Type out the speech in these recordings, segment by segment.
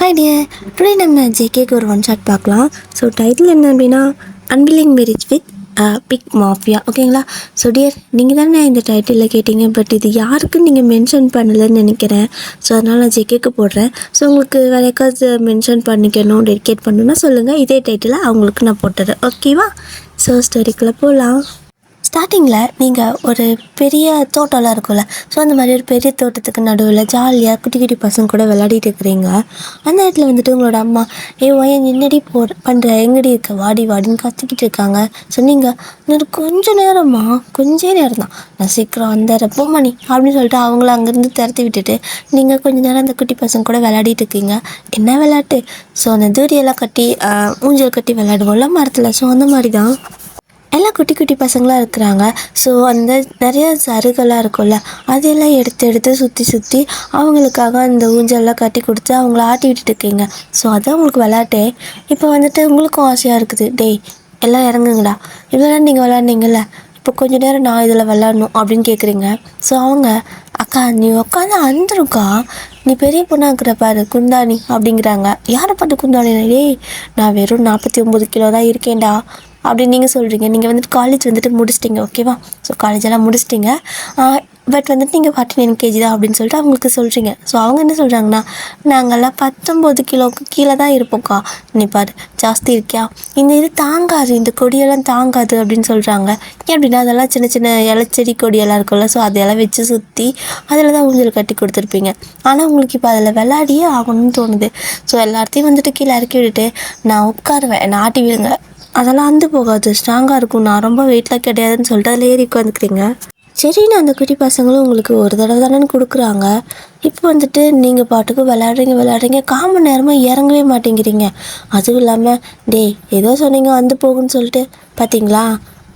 Hi dear, today நம்ம ஜேகேக்கு ஒரு ஒன் ஷாட் பார்க்கலாம். ஸோ டைட்டில் என்ன அப்படின்னா unwilling marriage with big mafia. ஓகேங்களா? ஸோ டியர், நீங்கள் தானே இந்த டைட்டிலில் கேட்டிங்க, பட் இது யாருக்குன்னு நீங்கள் மென்ஷன் பண்ணலைன்னு நினைக்கிறேன். ஸோ அதனால் நான் ஜேகேக்கு போடுறேன். ஸோ உங்களுக்கு வேறு யாருக்காவது மென்ஷன் பண்ணிக்கணும், டெடிகேட் பண்ணணுன்னா சொல்லுங்கள். இதே டைட்டில் அவங்களுக்கு நான் போட்டுறேன். ஓகேவா? ஸோ ஸ்டோரிக்குள்ளே போகலாம். ஸ்டார்டிங்கில் நீங்கள் ஒரு பெரிய தோட்டம்லாம் இருக்கும்ல, ஸோ அந்த மாதிரி ஒரு பெரிய தோட்டத்துக்கு நடுவில் ஜாலியாக குட்டி குட்டி பசங்க கூட விளையாடிட்டு இருக்கிறீங்க. அந்த இடத்துல வந்துட்டு உங்களோட அம்மா ஒயன் என்னடி பண்ணுற, எங்கடி இருக்க, வாடி வாடின்னு கத்திக்கிட்டு இருக்காங்க. ஸோ நீங்கள் இன்னொரு கொஞ்சம் நேரம் தான், நான் சீக்கிரம் வந்துடுறேன் போமா நீ அப்படின்னு சொல்லிட்டு அவங்கள அங்கேருந்து திறத்தி விட்டுட்டு நீங்கள் கொஞ்சம் நேரம் அந்த குட்டி பசங்க கூட விளையாடிட்டு இருக்கீங்க. என்ன விளையாட்டு? ஸோ அந்த தூரியெல்லாம் கட்டி ஊஞ்சல் கட்டி விளையாடுவோம்ல மரத்தில், ஸோ அந்த மாதிரி தான் எல்லாம் குட்டி குட்டி பசங்களாக இருக்கிறாங்க. ஸோ அந்த நிறைய சருகெல்லாம் இருக்கும்ல, அதையெல்லாம் எடுத்து சுற்றி அவங்களுக்காக அந்த ஊஞ்சல்லாம் கட்டி கொடுத்து அவங்கள ஆட்டி விட்டுட்டு இருக்கீங்க. ஸோ அதான் உங்களுக்கு விளையாட்டே. இப்போ வந்துட்டு உங்களுக்கும் ஆசையாக இருக்குது, டேய் எல்லாம் இறங்குங்கடா, இவ்வளோ நீங்கள் விளையாடுனீங்கல்ல, இப்போ கொஞ்சம் நேரம் நான் இதில் விளாட்ணும் அப்படின்னு கேட்குறீங்க. ஸோ அவங்க, அக்கா நீ உட்காந்து அந்துருக்கா, நீ பெரிய பொண்ணாக இருக்கிற பாரு குந்தாணி அப்படிங்கிறாங்க. யாரை பார்த்து குந்தாணி? டேய் நான் வெறும் 49 கிலோ தான் இருக்கேன்டா அப்படின்னு நீங்கள் சொல்கிறீங்க. நீங்கள் வந்துட்டு காலேஜ் வந்துட்டு முடிச்சிட்டிங்க. ஓகேவா? ஸோ காலேஜெல்லாம் முடிச்சிட்டிங்க, பட் வந்துட்டு நீங்கள் 49 kg தான் அப்படின்னு சொல்லிட்டு அவங்களுக்கு சொல்கிறீங்க. ஸோ அவங்க என்ன சொல்கிறாங்கன்னா, நாங்கள்லாம் 19 கிலோவுக்கு கீழே தான் இருப்போம்க்கா, நீ பாரு ஜாஸ்தி இருக்கியா, இது தாங்காது, இந்த கொடியெல்லாம் தாங்காது அப்படின்னு சொல்கிறாங்க. ஏன் அப்படின்னா அதெல்லாம் சின்ன சின்ன இலச்செடி கொடியெல்லாம் இருக்கும்ல, ஸோ அதையெல்லாம் வச்சு சுற்றி அதில் தான் ஊஞ்சல் கட்டி கொடுத்துருப்பீங்க. ஆனால் உங்களுக்கு இப்போ அதில் விளையாடியே ஆகணும்னு தோணுது. ஸோ எல்லாத்தையும் வந்துட்டு கீழே இறக்கி விட்டுட்டு நான் உட்காருவேன், என்னை ஆட்டி விடுங்க, அதெல்லாம் அந்து போகாது, ஸ்ட்ராங்காக இருக்கும், நான் ரொம்ப வெயிட்லாம் கிடையாதுன்னு சொல்லிட்டு அதில் ஏறி உட்காந்துக்கிறீங்க. சரின்னு அந்த குட்டி பசங்களும் உங்களுக்கு ஒரு தடவை தானே கொடுக்குறாங்க. இப்போ வந்துட்டு நீங்கள் பாட்டுக்கு விளையாடுறீங்க, 1/4 மணி நேரமாக இறங்கவே மாட்டேங்கிறீங்க. அதுவும் இல்லாமல் டேய் ஏதோ சொன்னீங்க வந்து போகுன்னு சொல்லிட்டு பார்த்தீங்களா,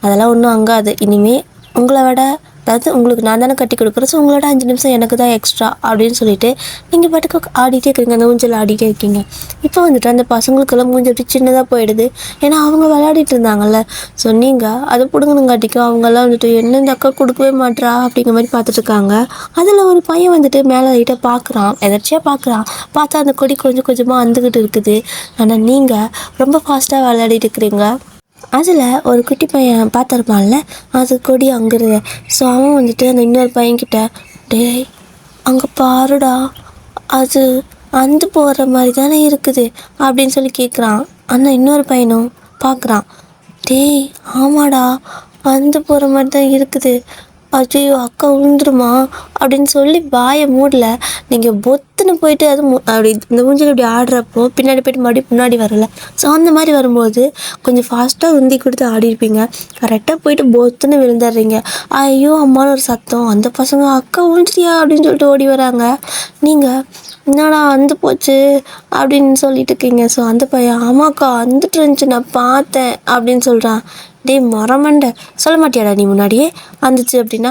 அதெல்லாம் ஒன்றும் அங்காது. இனிமேல் உங்களை விட, அதாவது உங்களுக்கு நான் தானே கட்டி கொடுக்குறேன், ஸோ உங்களோட 5 நிமிஷம் எனக்கு தான் எக்ஸ்ட்ரா அப்படின்னு சொல்லிட்டு நீங்கள் பாட்டுக்கு ஆடிட்டே இருக்கிறீங்க, அந்த ஊஞ்சல் ஆடிட்டே இருக்கீங்க. இப்போ வந்துட்டு அந்த பசங்களுக்கெல்லாம் மூஞ்சி அப்படி சின்னதாக போயிடுது, ஏன்னா அவங்க விளையாடிட்டு இருந்தாங்கல்ல. ஸோ நீங்கள் அதை பிடுங்கணுங்காட்டிக்கும் அவங்கெல்லாம் வந்துட்டு என்ன இந்த அக்கா கொடுக்கவே மாட்றா அப்படிங்கிற மாதிரி பார்த்துட்ருக்காங்க. அதில் ஒரு பையன் வந்துட்டு மேலே லைட்டாக பார்க்குறான், எதாச்சியாக பார்த்தா அந்த கொடி கொஞ்சம் கொஞ்சமாக அந்துக்கிட்டு இருக்குது. ஆனால் நீங்கள் ரொம்ப ஃபாஸ்ட்டாக விளையாடிட்டு இருக்கிறீங்க. அதில் ஒரு குட்டி பையன் பார்த்துருப்பான்ல, அது கொடி அங்குறது. ஸோ அவன் வந்துட்டு அந்த இன்னொரு பையன்கிட்ட, டேய் அங்கே பாருடா, அது அந்து போகிற மாதிரி தானே இருக்குது அப்படின்னு சொல்லி கேட்குறான். ஆனால் இன்னொரு பையனும் பார்க்குறான், டேய் ஆமாடா அந்து போகிற மாதிரி தான் இருக்குது, ஐயோ அக்கா விழுந்துருமா அப்படின்னு சொல்லி வாயை மூடல. நீங்கள் பொத்துன்னு போயிட்டு அது அப்படி இந்த மூஞ்சில் இப்படி ஆடுறப்போ பின்னாடி போய்ட்டு மறுபடியும் முன்னாடி வரல. ஸோ அந்த மாதிரி வரும்போது கொஞ்சம் ஃபாஸ்ட்டாக உந்தி கொடுத்து ஆடிருப்பீங்க. கரெக்டாக போயிட்டு பொத்துன்னு விழுந்துடுறீங்க. ஐயோ அம்மானு ஒரு சத்தம், அந்த பசங்க அக்கா விழுந்துட்டியா அப்படின்னு சொல்லிட்டு ஓடி வராங்க. நீங்கள் என்னடா வந்து போச்சு அப்படின்னு சொல்லிட்டு இருக்கீங்க. ஸோ அந்த பையன், ஆமாக்கா வந்துட்டு இருந்துச்சு நான் பார்த்தேன் அப்படின்னு சொல்கிறான். டே மரமண்டை, சொல்ல மாட்டியாடா நீ முன்னாடியே வந்துச்சு அப்படின்னு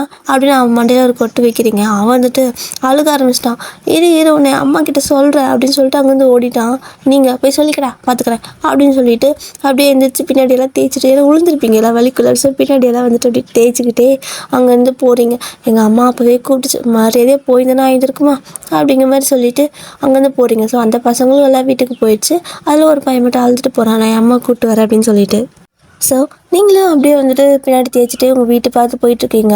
அவன் மண்டையில் ஒரு கொட்டு வைக்கிறீங்க. அவன் வந்துட்டு அழுக ஆரம்பிச்சிட்டான். இரு உன்னை அம்மா கிட்ட சொல்கிறேன் அப்படின்னு சொல்லிட்டு அங்கேருந்து ஓடிட்டான். நீங்கள் போய் சொல்லிக்கடா பார்த்துக்கிறேன் அப்படின்னு சொல்லிட்டு அப்படியே எழுந்திரிச்சு பின்னாடியெல்லாம் தேய்ச்சிட்டு, ஏன்னா விழுந்துருப்பீங்க எல்லாம் வலிக்குள்ள, ஸோ பின்னாடியெல்லாம் வந்துட்டு அப்படி தேய்ச்சிக்கிட்டே அங்கேருந்து போகிறீங்க. எங்கள் அம்மா அப்போவே கூப்பிட்டுச்சு, மரியாதையே போயிருந்தேன்னா ஆகியிருக்குமா அப்படிங்கிற மாதிரி சொல்லிட்டு அங்கேருந்து போகிறீங்க. ஸோ அந்த பசங்களும் எல்லாம் வீட்டுக்கு போயிடுச்சு. அதில் ஒரு பையன் மட்டும் அழுதுட்டு போகிறான், நான் என் அம்மா கூப்பிட்டு வரேன் அப்படின்னு சொல்லிட்டு. ஸோ நீங்களும் அப்படியே வந்துட்டு பின்னாடி தேய்ச்சிட்டு உங்கள் வீட்டை பார்த்து போயிட்டுருக்கீங்க.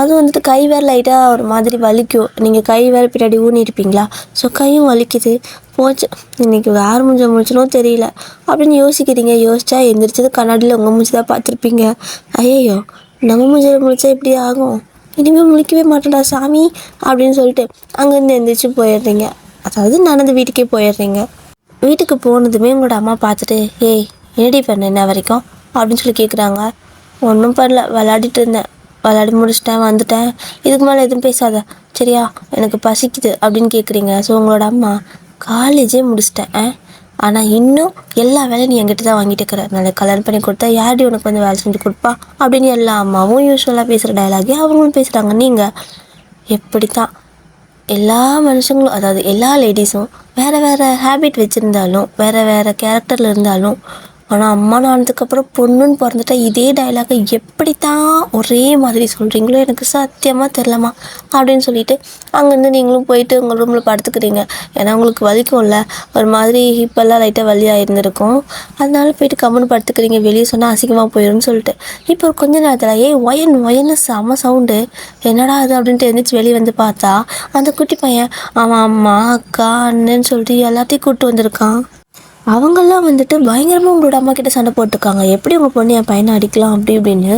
அதுவும் வந்துட்டு கை வேறு லைட்டாக ஒரு மாதிரி வலிக்கும், நீங்கள் கை வேறு பின்னாடி ஊனிருப்பீங்களா, ஸோ கையும் வலிக்குது. போச்சு இன்றைக்கி வேறு மூஞ்ச முடிச்சனோ தெரியல அப்படின்னு யோசிக்கிறீங்க. யோசிச்சா எந்திரிச்சது கண்ணாடியில் உங்கள் மூஞ்சி தான் பார்த்துருப்பீங்க. ஐயோ நம்ம மூஞ்சில் முடிச்சா இப்படி ஆகும், இனிமேல் முழிக்கவே மாட்டேன்டா சாமி அப்படின்னு சொல்லிட்டு அங்கேருந்து எந்திரிச்சு போயிடுறீங்க. அதாவது நடந்து வீட்டுக்கே போயிடுறீங்க. வீட்டுக்கு போனதுமே உங்களோட அம்மா பார்த்துட்டு, ஏய் என்னடி பண்ண என்ன வரைக்கும் அப்படின்னு சொல்லி கேட்குறாங்க. ஒன்றும் பண்ணல, விளையாடிட்டு இருந்தேன், விளையாடி முடிச்சிட்டேன் வந்துட்டேன், இதுக்கு மேலே எதுவும் பேசாத சரியா, எனக்கு பசிக்குது அப்படின்னு கேட்குறீங்க. ஸோ உங்களோட அம்மா, காலேஜே முடிச்சிட்டேன் ஆனால் இன்னும் எல்லா வேலையும் நீ என்கிட்ட தான் வாங்கிட்டு இருக்கிற, நாளைக்கு கல்யாணம் பண்ணி கொடுத்தா யார்டி உனக்கு வந்து வேலை செஞ்சு கொடுப்பா அப்படின்னு எல்லா அம்மாவும் யூஸ்வலாக பேசுகிற டயலாகே அவங்களும் பேசுகிறாங்க. நீங்கள் எப்படி தான் எல்லா மனுஷங்களும், அதாவது எல்லா லேடிஸும் வேறு வேறு ஹேபிட் வச்சுருந்தாலும், வேறு வேறு கேரக்டரில் இருந்தாலும் ஆனால் அம்மான்னு ஆனதுக்கப்புறம் பொண்ணுன்னு பிறந்துட்டா இதே டைலாகை எப்படி தான் ஒரே மாதிரி சொல்கிறீங்களோ எனக்கு சத்தியமாக தெரிலம்மா அப்படின்னு சொல்லிட்டு அங்கேருந்து நீங்களும் போயிட்டு உங்கள் ரூமில் படுத்துக்கிறீங்க. ஏன்னா உங்களுக்கு வலிக்கும்ல, ஒரு மாதிரி ஹிப்பெல்லாம் லைட்டாக வலியாக இருந்திருக்கும். அதனால போயிட்டு கம்முன்னு படுத்துக்கிறீங்க. வெளியே சொன்னால் அசிங்கமாக போயிடும்னு சொல்லிட்டு. இப்போ கொஞ்ச நேரத்தில் ஒயன்னு செம சவுண்டு, என்னடா அது அப்படின்ட்டு எழுந்திரிச்சு வெளியே வந்து பார்த்தா அந்த குட்டி பையன் அவன் அம்மா அக்கா அண்ணன்னு சொல்லிட்டு எல்லாத்தையும் கூப்பிட்டு வந்திருக்கான். அவங்கெல்லாம் வந்துட்டு பயங்கரமாக உங்களோட அம்மா கிட்ட சண்டை போட்டிருக்காங்க. எப்படி உங்கள் பொண்ணு என் பையனை அடிக்கலாம் அப்படி இப்படின்னு.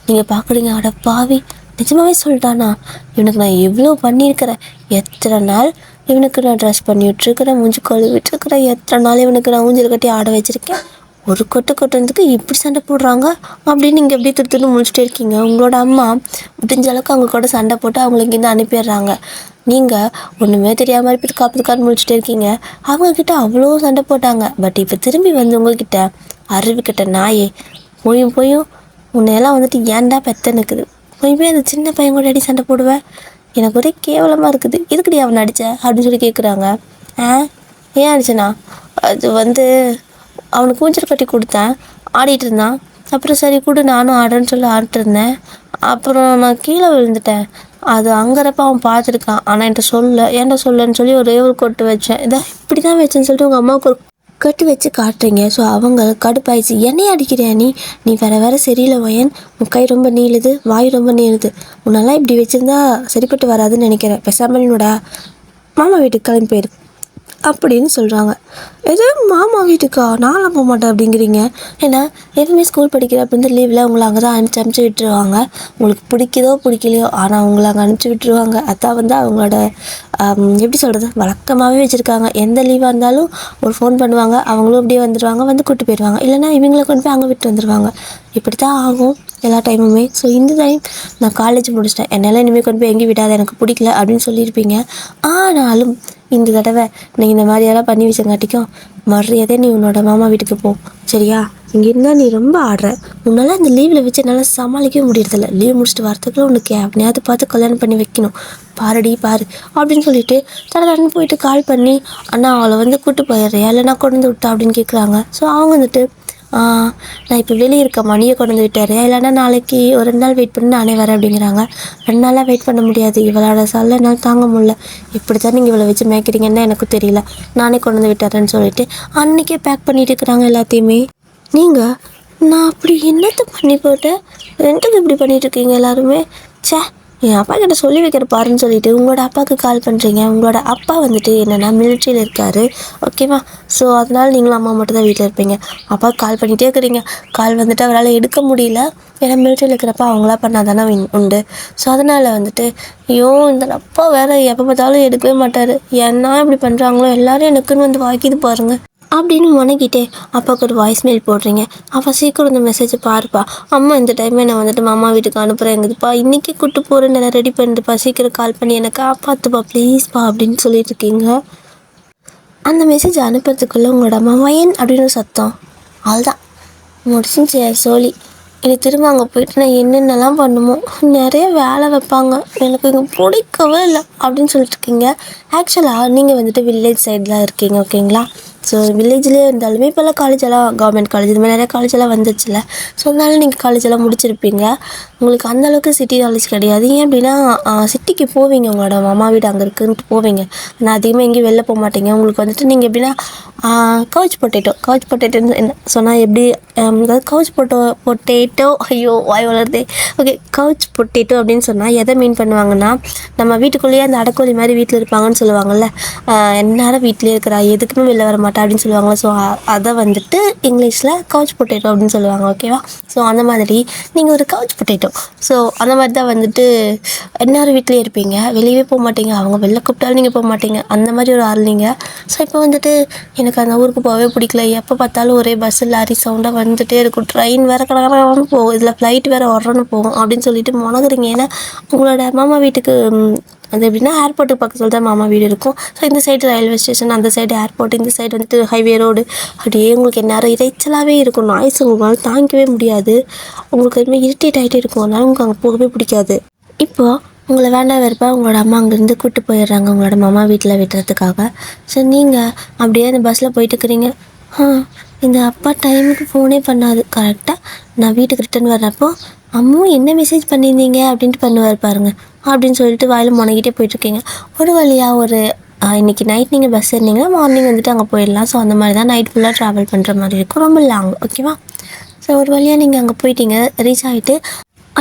நீங்கள் பார்க்குறீங்க, அட பாவி நிஜமாவே சொல்லிட்டானா, இவனுக்கு நான் எவ்வளோ பண்ணியிருக்கிறேன், எத்தனை நாள் இவனுக்கு நான் ட்ரெஸ் பண்ணி விட்டுருக்கிறேன், மூஞ்சி கழுவி விட்டுருக்கிறேன், எத்தனை நாள் இவனுக்கு நான் ஊஞ்சல் கட்டி ஆட வச்சுருக்கேன், ஒரு கொட்டுறதுக்கு இப்படி சண்டை போடுறாங்க அப்படின்னு நீங்கள் எப்படி திருத்துன்னு முடிச்சுட்டே இருக்கீங்க. உங்களோட அம்மா முடிஞ்ச அளவுக்கு அவங்க கூட சண்டை போட்டு அவங்களை இங்கேருந்து அனுப்பிடுறாங்க. நீங்கள் ஒன்றுமே தெரியாமல் இருப்பிட்டு காப்பதுக்கான்னு முடிச்சுட்டே இருக்கீங்க. அவங்கக்கிட்ட அவ்வளோ சண்டை போட்டாங்க. பட் இப்போ திரும்பி வந்து உங்ககிட்ட அறிவுக்கிட்ட நாயே போயும் உன்னையெல்லாம் வந்துட்டு ஏன்டா பெத்தனுக்குது, போய் அந்த சின்ன பையன் கூட அடி சண்டை போடுவேன், எனக்கு ஒரே கேவலமாக இருக்குது, எதுக்குடி அவனை அடித்த அப்படின்னு சொல்லி கேட்குறாங்க. ஏன் அடிச்சனா, அது வந்து அவனுக்கு ஊஞ்சல் கட்டி கொடுத்தேன், ஆடிட்டு இருந்தான், அப்புறம் சரி கூட நானும் ஆடுறேன்னு சொல்லி ஆடிட்டு இருந்தேன், அப்புறம் நான் கீழே விழுந்துட்டேன், அது அங்கறப்ப அவன் பார்த்துருக்கான், ஆனால் என்கிட்ட ஏன்டா சொல்லன்னு சொல்லி ஒரே ஒரு கொட்டு வச்சேன், இதான் இப்படி தான் வச்சேன்னு சொல்லிட்டு உங்கள் அம்மாவுக்கு ஒரு கட்டு வச்சு காட்டுறீங்க. ஸோ அவங்க கடுப்பாயிடுச்சு, என்னையே அடிக்கிறியா நீ வேற சரியில்லை வயன், உன் கை ரொம்ப நீளுது, வாய் ரொம்ப நீளுது, உன்னெல்லாம் இப்படி வச்சுருந்தா சரிப்பட்டு வராதுன்னு நினைக்கிறேன், பேசாமல் என்னோட மாமா வீட்டுக்கு கிளம்பி போயிரு அப்படின்னு சொல்கிறாங்க. எது மாமா வீட்டுக்கா, நானும் போக மாட்டேன் அப்படிங்கிறீங்க. ஏன்னா எப்பவுமே ஸ்கூல் படிக்கிற அப்படின்னு லீவில் உங்களை அங்கே தான் அனுப்பிச்சி விட்டுருவாங்க. உங்களுக்கு பிடிக்கலையோ ஆனால் உங்களை அங்கே அனுப்பிச்சி விட்டுருவாங்க. அதான் வந்து அவங்களோட எப்படி சொல்கிறது, வழக்கமாகவே வச்சுருக்காங்க. எந்த லீவாக இருந்தாலும் ஒரு ஃபோன் பண்ணுவாங்க, அவங்களும் அப்படியே வந்துடுவாங்க, வந்து கூப்பிட்டு போயிடுவாங்க, இல்லைனா இவங்களை கொண்டு போய் அங்கே விட்டு வந்துடுவாங்க. இப்படி தான் ஆகும் எல்லா டைமுமே. ஸோ இந்த டைம் நான் காலேஜ் முடிச்சிட்டேன், என்னால் இனிமேல் கொண்டு போய் எங்கேயும் விடாத, எனக்கு பிடிக்கல அப்படின்னு சொல்லியிருப்பீங்க. ஆனாலும் இந்த தடவை நீ இந்த மாதிரியெல்லாம் பண்ணி வச்சங்காட்டிக்கும் மரியாதை நீ உன்னோட மாமா வீட்டுக்கு போ, சரியா? இங்கே இருந்தால் நீ ரொம்ப ஆடுற, உன்னால் இந்த லீவில் வச்சு என்னால் சமாளிக்கவே முடியறதில்ல, லீவ் முடிச்சுட்டு வரத்துக்குள்ள உனக்கு அப்படியாவது பார்த்து கல்யாணம் பண்ணி வைக்கணும், பாரு அப்படின்னு சொல்லிட்டு தடன்னு போயிட்டு கால் பண்ணி அண்ணா அவளை வந்து கூப்பிட்டு போயிடுறியா இல்லைனா கொண்டு வந்து விட்டா அப்படின்னு கேட்குறாங்க. ஸோ அவங்க வந்துட்டு நான் இப்போ வெளியே இருக்க மணியை கொண்டு வந்து விட்டார், இல்லைன்னா நாளைக்கு ஒரு 2 நாள் வெயிட் பண்ணி நானே வரேன் அப்படிங்கிறாங்க. 2 நாளாக வெயிட் பண்ண முடியாது, இவளோட சல்ல என்னால் தாங்க முடியல, இப்படி தான் நீங்கள் இவளை வச்சு மேய்க்கிறீங்கன்னு எனக்கு தெரியல, நானே கொண்டு வந்து விட்டாரேன்னு சொல்லிட்டு அன்றைக்கே பேக் பண்ணிட்டு இருக்கிறாங்க எல்லாத்தையுமே. நீங்கள் நான் அப்படி என்னத்தை பண்ணி போட்டேன், ரெண்டுக்கு இப்படி பண்ணிகிட்ருக்கீங்க எல்லாருமே, சே என் அப்பா கிட்ட சொல்லி வைக்கிற பாருன்னு சொல்லிட்டு உங்களோட அப்பாவுக்கு கால் பண்ணுறீங்க. உங்களோட அப்பா வந்துட்டு என்னென்னா மிலிட்ரியில் இருக்கார், ஓகேவா? ஸோ அதனால் நீங்களும் அம்மா மட்டும் தான் வீட்டில் இருப்பீங்க. அப்பா கால் பண்ணிகிட்டே இருக்கிறீங்க, கால் வந்துட்டு அவரால் எடுக்க முடியல, ஏன்னா மிலிட்ரியில் இருக்கிறப்ப அவங்களா பண்ணால் தானே உண்டு. ஸோ அதனால் வந்துட்டு இந்த அப்பா வேறு எப்போ பார்த்தாலும் எடுக்கவே மாட்டார், ஏன்னா இப்படி பண்ணுறாங்களோ எல்லாரும் எனக்குன்னு வந்து வாக்கிது பாருங்கள் அப்படின்னு முனக்கிட்டே அப்பாவுக்கு ஒரு வாய்ஸ் மெயில் போடுறீங்க. அப்போ சீக்கிரம் இந்த மெசேஜை பாருப்பா, அம்மா இந்த டைமே நான் வந்துட்டு மாமா வீட்டுக்கு அனுப்புகிறேங்குதுப்பா, இன்றைக்கி கூப்பிட்டு போகிறேன்னு நல்லா ரெடி பண்ணிட்டுப்பா, சீக்கிரம் கால் பண்ணி எனக்கு காப்பாற்றுப்பா ப்ளீஸ்ப்பா அப்படின்னு சொல்லிட்டு இருக்கீங்க. அந்த மெசேஜ் அனுப்புறதுக்குள்ளே உங்களோட அம்மா வயன் அப்படின்னு ஒரு சத்தம், அதுதான் முடிச்சுச்சு சோழி. இனி திரும்ப அங்கே போயிட்டு நான் என்னென்னலாம் பண்ணுமோ, நிறைய வேலை வைப்பாங்க, எனக்கு இங்கே பிடிக்கவே இல்லை அப்படின்னு சொல்லிட்டு இருக்கீங்க. ஆக்சுவலாக நீங்கள் வந்துட்டு வில்லேஜ் சைடில் இருக்கீங்க, ஓகேங்களா? ஸோ வில்லேஜ்லேயே இருந்தாலுமே இப்போல்லாம் காலேஜெல்லாம் கவர்மெண்ட் காலேஜ் இது மாதிரி நிறைய காலேஜெல்லாம் வந்துச்சுல, ஸோ அதனால நீங்கள் காலேஜெல்லாம் முடிச்சிருப்பீங்க. உங்களுக்கு அந்தளவுக்கு சிட்டி நாலேஜ் கிடையாது. ஏன் அப்படின்னா சிட்டிக்கு போவீங்க, உங்களோட மாமா வீடு அங்கே இருக்குன்ட்டு போவீங்க, ஆனால் அதிகமாக எங்கேயும் வெளில போக மாட்டீங்க. உங்களுக்கு வந்துட்டு நீங்கள் எப்படின்னா கவுச் பொட்டேட்டோன்னு என்ன சொன்னால் எப்படி, அதாவது பொட்டேட்டோ ஐயோ வாய் வளருதே, ஓகே கவுச் பொட்டேட்டோ அப்படின்னு சொன்னால் எதை மீன் பண்ணுவாங்கன்னா, நம்ம வீட்டுக்குள்ளேயே அந்த அடக்கோழி மாதிரி வீட்டில் இருப்பாங்கன்னு சொல்லுவாங்கள்ல, எந்நேரம் வீட்டிலே இருக்கிறா எதுக்குமே வெளில வர மாட்டா அப்படின்னு சொல்லுவாங்களா. ஸோ அதை வந்துட்டு இங்கிலீஷில் கவுச் பொட்டேட்டோ அப்படின்னு சொல்லுவாங்க, ஓகேவா? ஸோ அந்த மாதிரி நீங்கள் ஒரு கவுச் பொட்டேட்டோ. ஸோ அந்த மாதிரி தான் வந்துட்டு எந்நேரம் வீட்டிலே இருப்பீங்க, வெளியே போக மாட்டீங்க, அவங்க வெளில கூப்பிட்டாலும் நீங்கள் போக மாட்டீங்க, அந்த மாதிரி ஒரு ஆள் நீங்கள். ஸோ இப்போ வந்துட்டு எனக்கு அந்த ஊருக்கு போகவே பிடிக்கல, எப்போ பார்த்தாலும் ஒரே பஸ்ஸு லாரி சவுண்டாக வந்துகிட்டே இருக்கும், ட்ரெயின் வேறு கடற்கடன்னு போகும், இதில் ஃப்ளைட் வேறு உடனே போகும் அப்படின்னு சொல்லிட்டு முனகுறீங்க. ஏன்னா உங்களோட மாமா வீட்டுக்கு அது எப்படின்னா ஏர்போர்ட்டுக்கு பக்கத்தில் தான் மாமா வீடு இருக்கும். ஸோ இந்த சைடு ரயில்வே ஸ்டேஷன், அந்த சைடு ஏர்போர்ட், இந்த சைடு வந்துட்டு ஹைவே ரோடு, அப்படியே உங்களுக்கு எந்நேரம் இறைச்சலாகவே இருக்கும், நாய்ஸ் உங்களால் தாங்கிக்கவே முடியாது, உங்களுக்கு எதுவுமே இரிட்டேட் ஆகிட்டே இருக்கும், அதனால உங்களுக்கு அங்கே போகவே பிடிக்காது. இப்போது உங்களை வேண்டாம் வெறுப்பா உங்களோட அம்மா அங்கேருந்து கூப்பிட்டு போயிடுறாங்க உங்களோட மாமா வீட்டில் விட்டுறதுக்காக. ஸோ நீங்கள் அப்படியே அந்த பஸ்ஸில் போயிட்டு இருக்கிறீங்க. இந்த அப்பா டைமுக்கு ஃபோனே பண்ணாது. கரெக்டாக நான் வீட்டுக்கு ரிட்டர்ன் வர்றப்போ, அம்மு என்ன மெசேஜ் பண்ணியிருந்தீங்க அப்படின்ட்டு பண்ணுவார் பாருங்க. அப்படின்னு சொல்லிட்டு வாயில் முனகிட்டே போயிட்டுருக்கீங்க. ஒரு வழியாக ஒரு இன்றைக்கி நைட் நீங்கள் பஸ் ஏறினீங்கன்னா மார்னிங் வந்துட்டு அங்கே போயிடலாம். ஸோ அந்த மாதிரி தான் நைட் ஃபுல்லாக ட்ராவல் பண்ணுற மாதிரி இருக்கும். ரொம்ப லாங், ஓகேவா? ஸோ ஒரு வழியாக நீங்கள் அங்கே போயிட்டீங்க, ரீச் ஆகிட்டு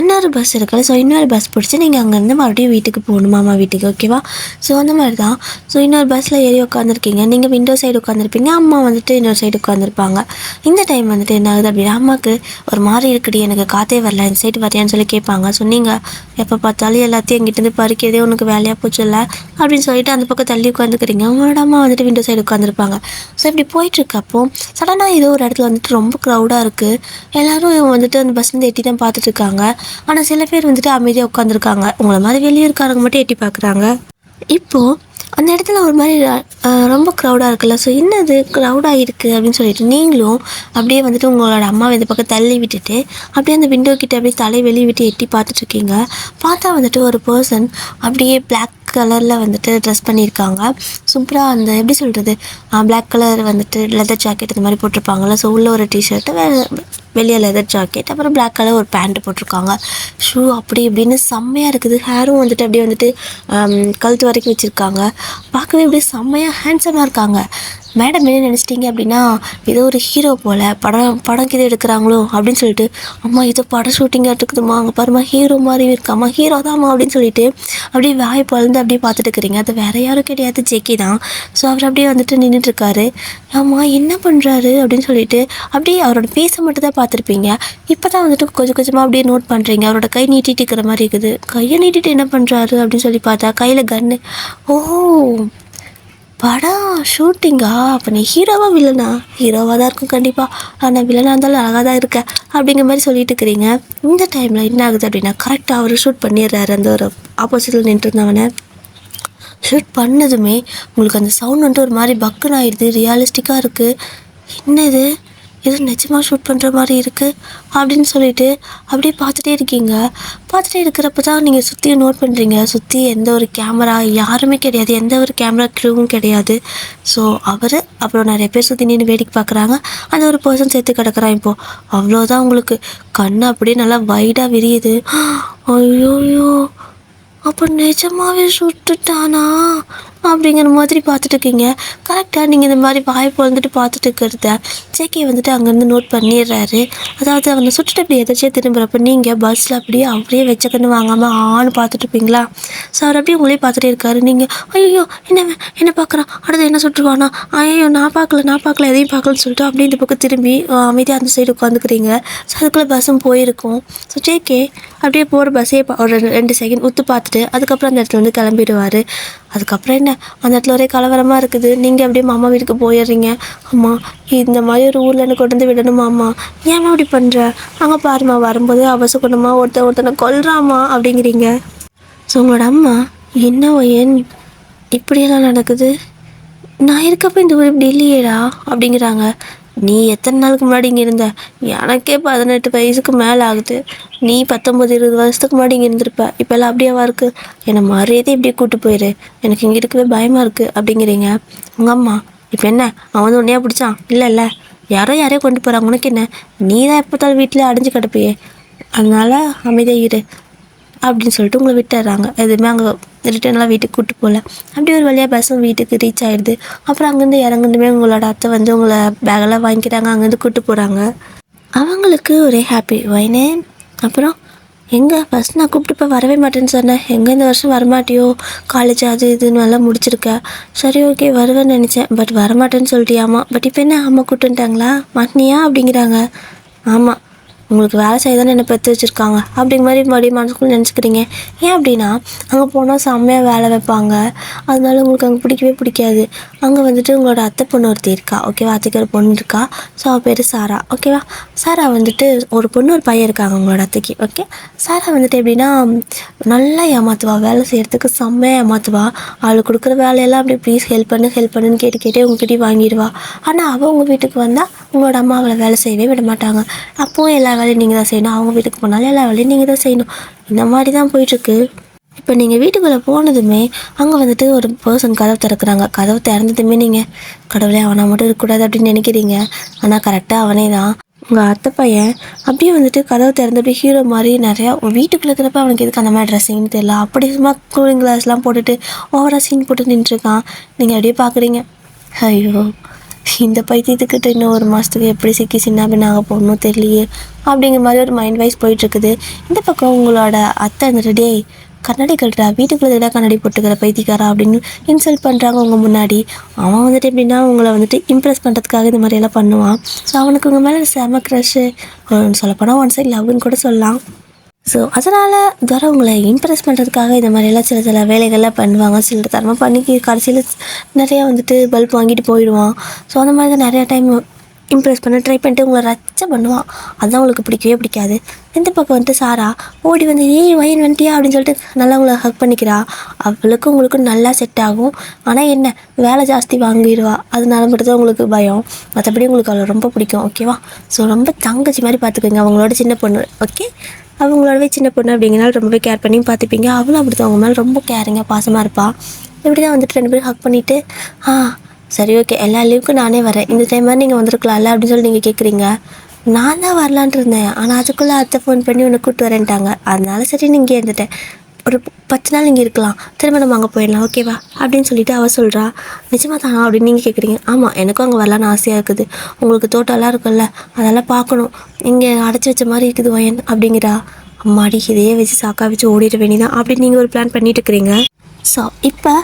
இன்னொரு பஸ் இருக்குல்ல, ஸோ இன்னொரு பஸ் பிடிச்சி நீங்கள் அங்கேருந்து மறுபடியும் வீட்டுக்கு போகணும், மாமா வீட்டுக்கு, ஓகேவா? ஸோ அந்த மாதிரி தான். ஸோ இன்னொரு பஸ்ஸில் ஏறி உட்காந்துருக்கீங்க. நீங்கள் விண்டோ சைடு உட்காந்துருப்பீங்க, அம்மா வந்துட்டு இன்னொரு சைடு உட்காந்துருப்பாங்க. இந்த டைம் வந்துட்டு என்ன ஆகுது அப்படின்னா, அம்மாவுக்கு ஒரு மாதிரி இருக்குடி, எனக்கு காற்றே வரல, இந்த சைடு வரையான்னு சொல்லி கேட்பாங்க. ஸோ நீங்கள் எப்போ பார்த்தாலும் எல்லாத்தையும் எங்கிட்டேருந்து பறிக்கிறதே உனக்கு வேலையாக போச்சு இல்லை அப்படின்னு சொல்லிட்டு அந்த பக்கம் தள்ளி உட்காந்துக்கிறீங்க. உங்களோட அம்மா வந்துட்டு விண்டோ சைடு உட்காந்துருப்பாங்க. ஸோ இப்படி போயிட்டுருக்கப்போ சடனாக ஏதோ ஒரு இடத்துல வந்துட்டு ரொம்ப க்ரௌடாக இருக்குது. எல்லோரும் வந்துட்டு அந்த பஸ்லேருந்து எட்டி தான் பார்த்துட்டு இருக்காங்க. ஆனால் சில பேர் வந்துட்டு அமைதியாக உட்காந்துருக்காங்க. உங்களை மாதிரி வெளியே இருக்காரங்க மட்டும் எட்டி பார்க்குறாங்க. இப்போது அந்த இடத்துல ஒரு மாதிரி ரொம்ப க்ரௌடாக இருக்குல்ல. ஸோ என்னது க்ரௌடாக இருக்குது அப்படின்னு சொல்லிட்டு நீங்களும் அப்படியே வந்துட்டு உங்களோட அம்மாவை இந்த பக்கம் தள்ளி விட்டுட்டு அப்படியே அந்த விண்டோ கிட்டே அப்படியே தலை வெளியே விட்டு எட்டி பார்த்துட்ருக்கீங்க. பார்த்தா வந்துட்டு ஒரு பர்சன் அப்படியே பிளாக் கலரில் வந்துட்டு ட்ரெஸ் பண்ணியிருக்காங்க. சூப்பராக அந்த எப்படி சொல்கிறது, பிளாக் கலர் வந்துட்டு லெதர் ஜாக்கெட் இந்த மாதிரி போட்டிருப்பாங்கள்ல. ஸோ உள்ள ஒரு டிஷர்ட்டு, வெளியே லெதர் ஜாக்கெட், அப்புறம் பிளாக் கலர் ஒரு பேண்ட்டு போட்டிருக்காங்க. ஷூ அப்படி இப்படின்னு செம்மையாக இருக்குது. ஹேரும் வந்துட்டு அப்படியே வந்துட்டு கழுத்து வரைக்கும் வச்சுருக்காங்க. பார்க்கவே அப்படியே செம்மையாக ஹேண்ட்ஸமாக இருக்காங்க. மேடம் என்ன நினச்சிட்டிங்க அப்படின்னா, ஏதோ ஒரு ஹீரோ போல் படம் கீழே எடுக்கிறாங்களோ அப்படின்னு சொல்லிட்டு, அம்மா ஏதோ படம் ஷூட்டிங்காக இருக்குதுமா, அங்கே பாருமா ஹீரோ மாதிரி இருக்காம்மா, ஹீரோ தான்மா அப்படின்னு சொல்லிட்டு அப்படியே வாய் பழந்து அப்படியே பார்த்துட்டு இருக்கிறீங்க. அது வேறு யாரும் கிடையாது, ஜேகே தான். ஸோ அவர் அப்படியே வந்துட்டு நின்றுட்டுருக்காரு. ஆமாம் என்ன பண்ணுறாரு அப்படின்னு சொல்லிட்டு அப்படியே அவரோட ஃபேஸை மட்டும் தான் பார்த்துருப்பீங்க. இப்போ தான் வந்துட்டு கொஞ்சம் கொஞ்சமாக அப்படியே நோட் பண்ணுறீங்க. அவரோட கை நீட்டிட்டு இருக்கிற மாதிரி இருக்குது. கையை நீட்டிட்டு என்ன பண்ணுறாரு அப்படின்னு சொல்லி பார்த்தா கையில் கன்று. ஓ, படம் ஷூட்டிங்கா? அப்போ நீ ஹீரோவா வில்லனா? ஹீரோவாக தான் இருக்கும் கண்டிப்பாக, ஆனால் வில்லனாக இருந்தாலும் அழகாக தான் இருக்க அப்படிங்கிற மாதிரி சொல்லிட்டு இருக்கிறீங்க. இந்த டைமில் என்ன ஆகுது அப்படின்னா, கரெக்டாக அவர் ஷூட் பண்ணிடுறாரு. அந்த ஒரு ஆப்போசிட்டில் நின்றுருந்தவனை ஷூட் பண்ணதுமே உங்களுக்கு அந்த சவுண்ட் வந்துட்டு ஒரு மாதிரி பக்குன்னு ஆயிடுது. ரியலிஸ்டிக்காக இருக்குது. என்னது இது நிஜமாக ஷூட் பண்ணுற மாதிரி இருக்குது அப்படின்னு சொல்லிட்டு அப்படியே பார்த்துட்டே இருக்கீங்க. பார்த்துட்டே இருக்கிறப்ப தான் நீங்கள் சுற்றியும் நோட் பண்ணுறீங்க. சுற்றி எந்த ஒரு கேமரா யாருமே கிடையாது, எந்த ஒரு கேமரா க்ரூவும் கிடையாது. ஸோ அவர் அப்புறம் நிறைய பேர் சுற்றி நின்று வேடிக்கை பார்க்குறாங்க. அந்த ஒரு பர்சன் சேர்த்து கிடக்குறான். இப்போது அவ்வளோதான், உங்களுக்கு கண் அப்படியே நல்லா வைடாக விரியுது. ஐயோயோ, அப்போ நிஜமாவே சுட்டுட்டானா அப்படிங்கிற மாதிரி பார்த்துட்டு இருக்கீங்க. கரெக்டாக நீங்கள் இந்த மாதிரி வாய்ப்பு வந்துட்டு பார்த்துட்டு இருக்கிறத ஜேகே வந்துட்டு அங்கேருந்து நோட் பண்ணிடுறாரு. அதாவது அவனை சுட்டுட்டு அப்படி எதாச்சும் திரும்புகிறப்ப நீங்கள் பஸ்ஸில் அப்படியே வச்ச கண்ணு வாங்காமல் ஆன்னு பார்த்துட்டு இருப்பீங்களா. ஸோ அவர் அப்படியே உங்களே பார்த்துட்டே இருக்காரு. நீங்கள் ஐயோ என்ன பார்க்குறான், அடுத்து என்ன சுட்டுருவானா, ஐயோ நான் பார்க்கல எதையும் பார்க்கலன்னு சொல்லிட்டு அப்படியே இந்த பக்கம் திரும்பி அமைதியாக அந்த சைடு உட்காந்துக்கிறீங்க. ஸோ அதுக்குள்ளே பஸ்ஸும் போயிருக்கும். ஸோ ஜேகே அப்படியே போகிற பஸ்ஸே ஒரு 2 செகண்ட் உத்து பார்த்துட்டு அதுக்கப்புறம் அந்த இடத்துல வந்து கிளம்பிடுவார். அதுக்கப்புறம் என்ன, அந்த இடத்துல ஒரே கலவரமாக இருக்குது. நீங்கள் அப்படியே மாமா வீட்டுக்கு போயிடுறீங்க. அம்மா இந்த மாதிரி ஒரு ஊரில் எனக்கு கொண்டு வந்து விடணுமா அம்மா, ஏன் அப்படி பண்ணுற, அங்கே பாருமா வரும்போது அவசகுணமாக ஒருத்தனை கொல்றாமா அப்படிங்கிறீங்க. ஸோ உங்களோட அம்மா என்ன ஏன் இப்படியெல்லாம் நடக்குது, நான் இருக்கப்போ இந்த ஊர் இப்படி இல்லையேடா அப்படிங்கிறாங்க. நீ எத்தனை நாளுக்கு முன்னாடி இங்கே இருந்த, எனக்கே 18 வயசுக்கு மேலே ஆகுது, நீ 19-20 வருஷத்துக்கு முன்னாடி இங்கே இருந்திருப்ப, இப்போல்லாம் அப்படியேவா இருக்குது, என்னை மரியாதை இப்படியே கூப்பிட்டு போயிரு, எனக்கு இங்கே இருக்கவே பயமாக இருக்குது அப்படிங்கிறீங்க. உங்கள் அம்மா இப்போ என்ன, அவன் வந்து உன்னையா பிடிச்சான், இல்லை யாரையோ கொண்டு போகிறாங்க, உனக்கு என்ன, நீ தான் எப்போத்தாலும் வீட்டில் அடைஞ்சு கிடப்பியே, அதனால் அமைதியாக இரு அப்படின்னு சொல்லிட்டு உங்களை விட்டுறாங்க. எதுவுமே அங்கே ரிட்டர்னெலாம் வீட்டுக்கு கூப்பிட்டு போகல. அப்படி ஒரு வழியாக பஸ்ஸும் வீட்டுக்கு ரீச் ஆகிடுது. அப்புறம் அங்கேருந்து இறங்குண்டுமே உங்களோட அத்தை வந்து உங்களை பேகெல்லாம் வாங்கிக்கிறாங்க, அங்கேருந்து கூப்பிட்டு போகிறாங்க. அவங்களுக்கு ஒரே ஹாப்பி வைனே. அப்புறம் எங்கே ஃபஸ்ட் நான் கூப்பிட்டு வரவே மாட்டேன்னு சொன்னேன், எங்கே இந்த வருஷம் வரமாட்டியோ, காலேஜ் அது இதுன்னு எல்லாம் முடிச்சிருக்க, சரி ஓகே வருவேன்னு நினச்சேன், பட் வரமாட்டேன்னு சொல்லிட்டியாமா, பட் இப்போ என்ன அம்மா கூப்பிட்டுட்டாங்களா மாட்டினியா அப்படிங்கிறாங்க. ஆமாம், உங்களுக்கு வேலை செய்ய தானே என்னை பெற்று வச்சுருக்காங்க அப்படிங்கிற மாதிரி மறுபடியும் மனசுக்குள்ளே நினச்சிக்கிறீங்க. ஏன் அப்படின்னா அங்கே போனால் செம்மையாக வேலை வைப்பாங்க, அதனால உங்களுக்கு அங்கே பிடிக்கவே பிடிக்காது. அங்கே வந்துட்டு உங்களோட அத்தை பொண்ணு ஒருத்தி இருக்கா, ஓகேவா, அத்தைக்கு ஒரு பொண்ணு இருக்கா. ஸோ அவள் பேர் சாரா, ஓகேவா. சாரா வந்துட்டு ஒரு பொண்ணு ஒரு பையன் இருக்காங்க உங்களோட அத்தைக்கு, ஓகே. சாரா வந்துட்டு எப்படின்னா நல்லா ஏமாற்றுவா, வேலை செய்கிறதுக்கு செம்மையாக ஏமாற்றுவா. அவளுக்கு கொடுக்குற வேலையெல்லாம் அப்படி ப்ளீஸ் ஹெல்ப் பண்ணுன்னு கேட்டே உங்ககிட்டயே வாங்கிடுவா. ஆனால் அவள் உங்கள் வீட்டுக்கு வந்தால் உங்களோட அம்மா அவளை வேலை செய்யவே விட மாட்டாங்க. அப்போது எல்லா வேலையும் நீங்கள் தான் செய்யணும், அவங்க வீட்டுக்கு போனாலும் எல்லா வேலையும் நீங்கள் தான் செய்யணும். இந்த மாதிரி தான் போயிட்டுருக்கு. இப்போ நீங்கள் வீட்டுக்குள்ளே போனதுமே அங்கே வந்துட்டு ஒரு பர்சன் கதவு திறக்கிறாங்க. கதவு திறந்ததுமே நீங்கள் கடவுளே அவனை மட்டும் இருக்கக்கூடாது அப்படின்னு நினைக்கிறீங்க. ஆனால் கரெக்டாக அவனே தான் உங்கள் அத்தை பையன். அப்படியே வந்துட்டு கதவு திறந்து அப்படியே ஹீரோ மாதிரி நிறையா வீட்டுக்குள்ளே இருக்கிறப்ப அவனுக்கு எதுக்கு அந்த மாதிரி ட்ரெஸ்ஸிங்னு தெரியல. அப்படி சும்மா கூலிங் கிளாஸ்லாம் போட்டுட்டு ஓவராக சீன் போட்டு நின்றுருக்கான். நீங்கள் அப்படியே பார்க்குறீங்க, ஐயோ இந்த பைத்தியத்துக்கிட்ட இன்னும் ஒரு மாதத்துக்கு எப்படி சிக்கி சின்ன பின்னாக போடணும் தெரியலையே அப்படிங்கிற மாதிரி ஒரு மைண்ட் வைஸ் போயிட்டுருக்குது. இந்த பக்கம் உங்களோட அத்தை வந்துட்டு டேய் கண்ணாடி கட்டுறா வீட்டுக்குள்ளே கண்ணாடி போட்டுக்கிற பைத்தியக்காரா அப்படின்னு இன்சல்ட் பண்ணுறாங்க உங்கள் முன்னாடி. அவன் வந்துட்டு எப்படின்னா உங்களை வந்துட்டு இம்ப்ரெஸ் பண்ணுறதுக்காக இந்த மாதிரியெல்லாம் பண்ணுவான். ஸோ அவனுக்கு உங்கள் மேலே செம க்ரஷ்ஷு, சொல்லப்போனால் ஒன் சைட் லவ்னு கூட சொல்லலாம். ஸோ அதனால் துரை உங்களை இம்ப்ரெஸ் பண்ணுறதுக்காக இந்த மாதிரியெல்லாம் சில சில வேலைகள்லாம் பண்ணுவாங்க. சில தரமாக பண்ணி கடைசியில் நிறையா வந்துட்டு பல்ப் வாங்கிட்டு போயிடுவான். ஸோ அந்த மாதிரி தான் நிறையா டைம் இம்ப்ரெஸ் பண்ண ட்ரை பண்ணிட்டு உங்களை ரச்சை பண்ணுவான். அதுதான் உங்களுக்கு பிடிக்கவே பிடிக்காது. இந்த பக்கம் வந்துட்டு சாரா ஓடி வந்து ஏய் வயன் வந்துட்டியா அப்படின்னு சொல்லிட்டு நல்லா உங்களை ஹக் பண்ணிக்கிறா. அவளுக்கும் உங்களுக்கும் நல்லா செட் ஆகும். ஆனால் என்ன வேலை ஜாஸ்தி வாங்கிடுவா, அதனால மட்டும்தான் உங்களுக்கு பயம். மற்றபடி உங்களுக்கு அவளை ரொம்ப பிடிக்கும். ஓகேவா? ஸோ ரொம்ப தங்கச்சி மாதிரி பார்த்துக்கோங்க. அவங்களோட சின்ன பொண்ணு. ஓகே, அவங்களோடவே சின்ன பொண்ணு அப்படிங்கிறனால ரொம்பவே கேர் பண்ணி பார்த்துப்பீங்க. அவளும் அப்படி தான் அவங்க மேலே ரொம்ப கேரிங்காக பாசமாக இருப்பாள். இப்படி தான் வந்துட்டு 2 பேரும் ஹக் பண்ணிவிட்டு சரி ஓகே எல்லா லீவுக்கும் நானே வரேன், இந்த டைம் மாதிரி நீங்கள் வந்திருக்கலாம்ல அப்படின்னு சொல்லி நீங்கள் கேட்குறீங்க. நான் தான் வரலான்ட்டு இருந்தேன், ஆனால் அதுக்குள்ளே அத்தை ஃபோன் பண்ணி உன்னை கூப்பிட்டு வரேன்ட்டாங்க. அதனால சரி நீங்கள் இருந்துட்டேன், ஒரு 10 நாள் இங்கே இருக்கலாம், திரும்ப நம்ம அங்கே போயிடலாம் ஓகேவா அப்படின்னு சொல்லிட்டு அவள் சொல்கிறா. நிஜமாக தானா அப்படின்னு நீங்கள் கேட்குறீங்க. ஆமாம் எனக்கும் அங்கே வரலான்னு ஆசையாக இருக்குது, உங்களுக்கு தோட்டம்லாம் இருக்குல்ல அதெல்லாம் பார்க்கணும், இங்கே அடைச்சி வச்ச மாதிரி இருக்குது வயன் அப்படிங்கிறா. அம்மாடி இதையே வச்சு சாக்கா வச்சு ஓடிட வேண்டியதான் அப்படின்னு நீங்கள் ஒரு பிளான் பண்ணிட்டு இருக்கிறீங்க. ஸோ இப்போ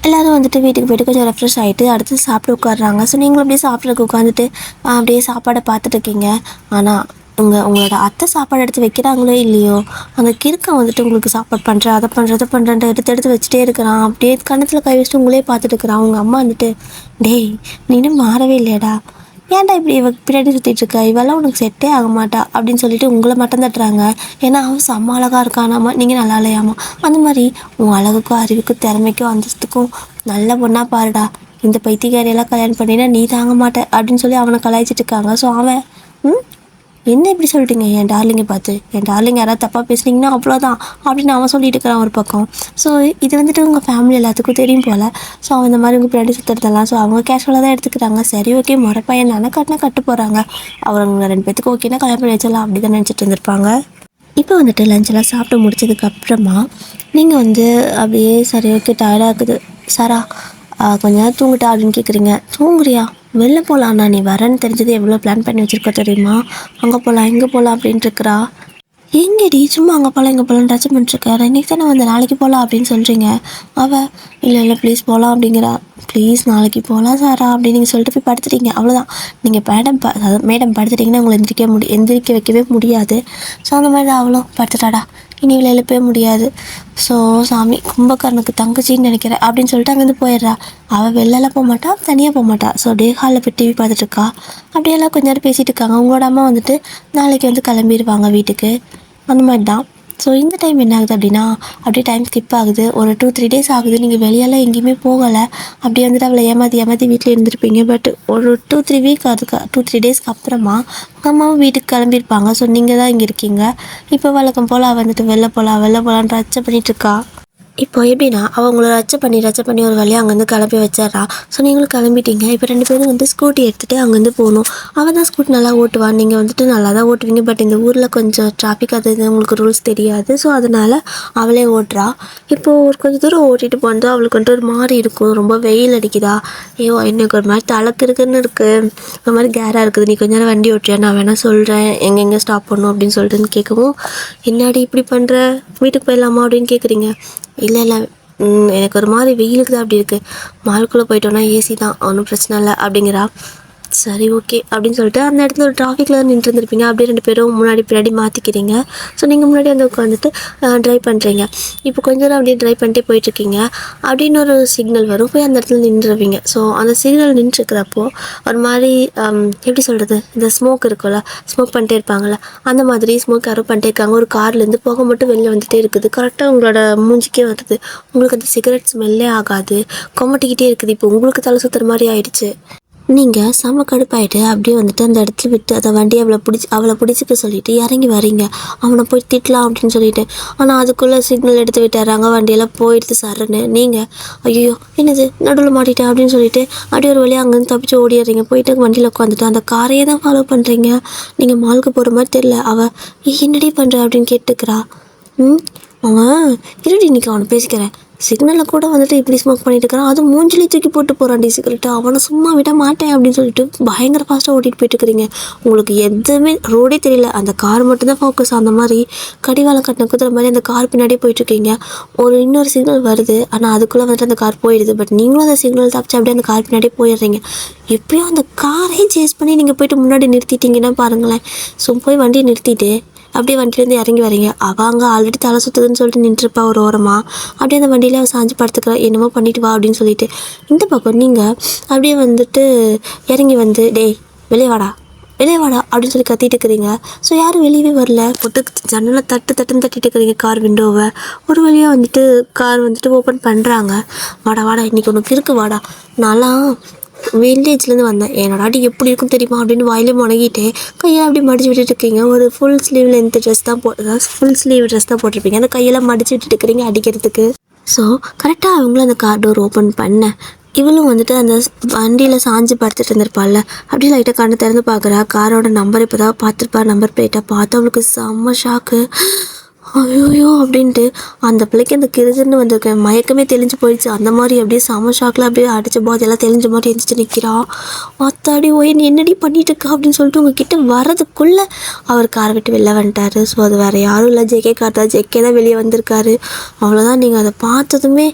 எல்லோரும் வந்துட்டு வீட்டுக்கு போய்ட்டு கொஞ்சம் ரெஃப்ரெஷ் ஆகிட்டு அடுத்து சாப்பிட உட்காடுறாங்க. ஸோ நீங்களும் அப்படியே சாப்பிட்றதுக்கு உட்காந்துட்டு அப்படியே சாப்பாடை பார்த்துட்டு இருக்கீங்க. ஆனால் உங்களோட அத்தை சாப்பாடு எடுத்து வைக்கிறாங்களோ இல்லையோ அந்த கிறுக்கன் வந்துட்டு உங்களுக்கு சாப்பாடு பண்ணுறேன் அதை பண்ணுறேன்ட்டு எடுத்து வச்சுட்டே இருக்கிறான். அப்படியே கணத்தில் கை வச்சுட்டு உங்களே பார்த்துட்டு இருக்கிறான். அவங்க அம்மா வந்துட்டு டேய் நீ இன்னும் மாறவே இல்லையாடா, ஏன்டா இப்படி பின்னாடி சுற்றிட்டு இருக்கா, இவெல்லாம் உனக்கு செட்டே ஆக மாட்டா அப்படின்னு சொல்லிட்டு உங்களை மட்டும் தட்டுறாங்க. ஏன்னா அவன் செம்ம அழகாக இருக்கானாமா, நீங்கள் நல்லா இல்லையாமா. அந்த மாதிரி உங்கள் அழகுக்கும் அறிவுக்கும் திறமைக்கும் அந்தஸ்துக்கும் நல்ல பொண்ணா பாருடா, இந்த பைத்தியக்காரியெல்லாம் கல்யாணம் பண்ணினா நீ தாங்க மாட்டேன் அப்படின்னு சொல்லி அவனை கலாய்ச்சிட்டு இருக்காங்க. ஸோ அவன் என்ன இப்படி சொல்லிட்டீங்க என் டார்லிங்கை பார்த்து, என் டார்லிங் யாராவது தப்பாக பேசுனீங்கன்னா அவ்வளோதான் அப்படின்னு அவன் சொல்லிட்டு இருக்கிறான் ஒரு பக்கம். ஸோ இது வந்துட்டு உங்கள் ஃபேமிலி எல்லாத்துக்கும் தெரியும் போல். ஸோ அவன் இந்த மாதிரி உங்கள் பின்னாடி சுற்றுறதெல்லாம் ஸோ அவங்க கேஷுவலாக தான் எடுத்துக்கிறாங்க. சரி ஓகே முறை பையன் தானே கட்டு போகிறாங்க, அவங்க 2 பேத்துக்கு ஓகேன்னா கல்யாணம் பண்ணி வச்சிடலாம் அப்படி தான் நினச்சிட்டு இருந்திருப்பாங்க. இப்போ வந்துட்டு லஞ்செல்லாம் சாப்பிட்டு முடிச்சதுக்கப்புறமா நீங்கள் வந்து அப்படியே சரி ஓகே டயர்டாக இருக்குது சாரா கொஞ்ச நேரம் தூங்கிட்டா அப்படின்னு கேட்குறீங்க. தூங்குறியா, வெளில போகலாண்ணா, நீ வரேன்னு தெரிஞ்சது எவ்வளோ பிளான் பண்ணி வச்சுருக்க தெரியுமா, அங்கே போகலாம் இங்கே போகலாம் அப்படின்ட்டு இருக்கிறா. எங்கடி சும்மா அங்கே போகலாம் இங்கே போகலாம் டச் பண்ணிட்டுருக்காரு, இன்றைக்கி தானே வந்து நாளைக்கு போகலாம் அப்படின்னு சொல்கிறீங்க. அவள் இல்லை ப்ளீஸ் போகலாம் அப்படிங்கிறா. ப்ளீஸ் நாளைக்கு போகலாம் சாரா அப்படின்னு நீங்கள் சொல்லிட்டு போய் படுத்துட்டீங்க. அவ்வளோதான், நீங்கள் அதாவது மேடம் படுத்துட்டிங்கன்னா உங்களை எந்திரிக்க வைக்கவே முடியாது. ஸோ அந்த மாதிரி தான் அவளும் படுத்துட்டாடா, இனி இவளை எழுப்பவே முடியாது. ஸோ சாமி கும்பகர்ணனுக்கு தங்கச்சின்னு நினைக்கிறேன் அப்படின்னு சொல்லிட்டு அங்கேருந்து போயிடுறா. அவள் வெளிலலாம் போக மாட்டா, தனியாக போக மாட்டா. ஸோ அப்படியே ஹாலில் போய் டிவி பார்த்துட்ருக்கா. அப்படியெல்லாம் கொஞ்ச நேரம் பேசிகிட்டு இருக்காங்க. உங்களோட அம்மா வந்துட்டு நாளைக்கு வந்து கிளம்பிடுவாங்க வீட்டுக்கு, அந்த மாதிரி தான். ஸோ இந்த டைம் என்ன ஆகுது அப்படின்னா அப்படியே டைம் ஸ்கிப் ஆகுது. ஒரு 2-3 டேஸ் ஆகுது, நீங்கள் வெளியெல்லாம் எங்கேயுமே போகலை. அப்படியே வந்துட்டு அவளை ஏமாற்றி வீட்டில் இருந்திருப்பீங்க. பட் ஒரு 2-3 வீக் அதுக்கு 2-3 டேஸ்க்கு அப்புறமா உங்கள் அம்மாவும் வீட்டுக்கு கிளம்பியிருப்பாங்க. ஸோ நீங்கள் தான் இங்கே இருக்கீங்க. இப்போ வழக்கம் போல் வந்துட்டு வெளில போகலான்ட்டு அச்சை பண்ணிகிட்ருக்கா. இப்போ எப்படின்னா அவங்கள ரச்சை பண்ணி ஒரு வழியாக அங்கேருந்து கிளப்பி வச்சிட்றா. ஸோ நீங்களும் கிளம்பிட்டீங்க. இப்போ 2 பேரும் வந்து ஸ்கூட்டி எடுத்துகிட்டு அங்கேருந்து போகணும். அவள் தான் ஸ்கூட்டி நல்லா ஓட்டுவான், நீங்கள் வந்துட்டு நல்லா தான் ஓட்டுவீங்க. பட் இந்த ஊரில் கொஞ்சம் டிராஃபிக் அது உங்களுக்கு ரூல்ஸ் தெரியாது. ஸோ அதனால் அவளே ஓட்டுறா. இப்போது ஒரு கொஞ்சம் தூரம் ஓட்டிகிட்டு போனது அவளுக்கு வந்துட்டு ஒரு மாதிரி இருக்கும், ரொம்ப வெயில் அடிக்குதா, ஐயோ எனக்கு ஒரு மாதிரி தலக்கு இருக்குன்னு இருக்குது, ஒரு மாதிரி கேராக இருக்குது, நீ கொஞ்ச நேரம் வண்டி ஓட்டுறியா, நான் வேணால் சொல்கிறேன் எங்கெங்கே ஸ்டாப் பண்ணணும் அப்படின்னு சொல்லிட்டுன்னு கேட்கவும், என்னடி இப்படி பண்ணுற, வீட்டுக்கு போயிடலாமா அப்படின்னு கேட்குறீங்க. இல்லை எனக்கு ஒரு மாதிரி வெயிலுக்கு தான் அப்படி இருக்குது, மாலுக்குள்ளே போயிட்டோன்னா ஏசி தான் ஒன்றும் பிரச்சனை இல்லை அப்படிங்கிறா. சரி ஓகே அப்படின்னு சொல்லிட்டு அந்த இடத்துல ஒரு டிராஃபிக்கில் நின்று இருந்திருப்பீங்க. அப்படியே 2 பேரும் முன்னாடி மாற்றிக்கிறீங்க. ஸோ நீங்கள் முன்னாடி வந்து உட்காந்துட்டு ட்ரைவ் பண்ணுறீங்க. இப்போ கொஞ்ச நேரம் அப்படியே ட்ரைவ் பண்ணிட்டே போயிட்டுருக்கீங்க. அப்படின்னு ஒரு சிக்னல் வரும், போய் அந்த இடத்துல நின்றுருவீங்க. ஸோ அந்த சிக்னல் நின்றுருக்கிறப்போ ஒரு மாதிரி எப்படி சொல்கிறது, இந்த ஸ்மோக் இருக்குல்ல, ஸ்மோக் பண்ணிட்டே இருப்பாங்கள்ல, அந்த மாதிரி ஸ்மோக் யாரும் பண்ணிட்டே இருக்காங்க. ஒரு கார்லேருந்து புகை மட்டும் வெளில வந்துகிட்டே இருக்குது. கரெக்டாக உங்களோட மூஞ்சிக்கே வருது. உங்களுக்கு அந்த சிகரெட் ஸ்மெல்லே ஆகாது, கொமட்டிக்கிட்டே இருக்குது. இப்போ உங்களுக்கு தலை சுற்றுற மாதிரி ஆயிடுச்சு. நீங்கள் செம கடுப்பாயிட்டு அப்படியே வந்துட்டு அந்த இடத்துல விட்டு அதை வண்டியை அவளை பிடிச்சிக்க சொல்லிட்டு இறங்கி வரீங்க. அவனை போய் திட்டலாம் அப்படின்னு சொல்லிட்டு. ஆனால் அதுக்குள்ளே சிக்னல் எடுத்து விட்டுறாங்க, வண்டியெல்லாம் போயிடுது சருன்னு. நீங்கள் ஐயோ என்னது நடுவில் மாட்டிட்டேன் அப்படின்னு சொல்லிட்டு அப்படியே ஒரு வழியாக அங்கேருந்து தப்பிச்சு ஓடிடுறீங்க. போயிட்டு வண்டியில் உட்காந்துட்டு அந்த காரையே தான் ஃபாலோ பண்ணுறீங்க. நீங்கள் மாலுக்கு போகிற மாதிரி தெரியல. அவள் என்னடி பண்ணுற அப்படின்னு கேட்டுக்கிறா. அவன் இருடி இன்னைக்கு அவனை பேசிக்கிறேன். சிக்னலில் கூட வந்துட்டு இப்படி ஸ்மோக் பண்ணிட்டு இருக்கிறான், அது மூஞ்சிலே தூக்கி போட்டு போகிறான்டி சிகரெட்டு. அவனை சும்மா விட மாட்டேன் அப்படின்னு சொல்லிட்டு பயங்கர ஃபாஸ்ட்டாக ஓட்டிகிட்டு போயிட்டுருக்கிறீங்க. உங்களுக்கு எதுவுமே ரோடே தெரியல, அந்த கார் மட்டும்தான் ஃபோக்கஸ். அந்த மாதிரி கடிவாளம் கட்டின குத்துற மாதிரி அந்த கார் பின்னாடியே போயிட்டுருக்கீங்க. இன்னொரு சிக்னல் வருது, ஆனால் அதுக்குள்ளே வந்துட்டு அந்த கார் போயிடுது. பட் நீங்களும் அந்த சிக்னல் தப்பிச்சு அப்படியே அந்த கார் பின்னாடியே போயிடுறீங்க. எப்படியோ அந்த காரையும் சேஸ் பண்ணி நீங்கள் போயிட்டு முன்னாடி நிறுத்திட்டீங்கன்னா பாருங்களேன். ஸோ போய் வண்டியை நிறுத்திட்டு அப்படியே வண்டியிலேருந்து இறங்கி வரீங்க. அவங்க ஆல்ரெடி தலை சுற்றுதுன்னு சொல்லிட்டு நின்றுருப்பா ஒரு ஓரமாக. அப்படியே அந்த வண்டியில சாஞ்சு படுத்துக்கிறா, என்னமோ பண்ணிட்டு வா அப்படின்னு சொல்லிட்டு. இந்த பக்கம் நீங்கள் அப்படியே வந்துட்டு இறங்கி வந்து டேய் வெளியே வாடா வெளியே வாடா அப்படின்னு சொல்லி கத்திட்டு இருக்கிறீங்க. ஸோ யாரும் வெளியவே வரல. பொட்டு ஜன்னலை தட்டுன்னு தட்டிட்டு இருக்கிறீங்க கார் விண்டோவை. ஒரு வழியாக வந்துட்டு கார் வந்துட்டு ஓப்பன் பண்ணுறாங்க. வாடா இன்றைக்கி உனக்கு இருக்கு வாடா. நான்லாம் வில்லேஜ்லேருந்து வந்தேன், என்னோட ஆட்டி எப்படி இருக்கும் தெரியுமா அப்படின்னு வாயிலே முனகிட்டு கையை அப்படி மடிச்சு விட்டுட்டு இருக்கீங்க. ஒரு ஃபுல் ஸ்லீவ் லென்த் ட்ரெஸ் தான் ஃபுல் ஸ்லீவ் ட்ரெஸ் தான் போட்டிருப்பீங்க. அந்த கையெல்லாம் மடிச்சு விட்டுட்டு இருக்கிறீங்க அடிக்கிறதுக்கு. ஸோ கரெக்டாக அவங்களும் அந்த கார் டோர் ஓப்பன் பண்ண இவளும் வந்துட்டு அந்த வண்டியில் சாஞ்சு படுத்துட்டு இருந்திருப்பாள்ல, அப்படியே லைட்டாக கண்ணை திறந்து பார்க்குறா. காரோட நம்பர் இப்போ தான் பார்த்துருப்பா, நம்பர் பிளேட்டாக பார்த்து அவளுக்கு செம்ம ஷாக்கு. ஐயோயோ அப்படின்ட்டு அந்த பிள்ளைக்கு அந்த கிருதுன்னு வந்திருக்கேன், மயக்கமே தெளிஞ்சு போயிடுச்சு. அந்த மாதிரி அப்படியே செம ஷாக்கில் அப்படியே அடித்த போது எல்லாம் தெளிஞ்ச மாதிரி எழுந்திரிச்சு நிற்கிறா. அத்தாடி ஓய் நீ என்னடி பண்ணிட்டு இருக்கா அப்படின்னு சொல்லிட்டு உங்ககிட்ட வரதுக்குள்ளே அவர் காரை விட்டு வெளில வந்துட்டாரு. ஸோ அது வேறு யாரும் இல்லை, ஜேகே கார் தான். ஜேகே தான் வெளியே வந்திருக்காரு. அவ்வளோதான். நீங்கள் அதை பார்த்ததுமே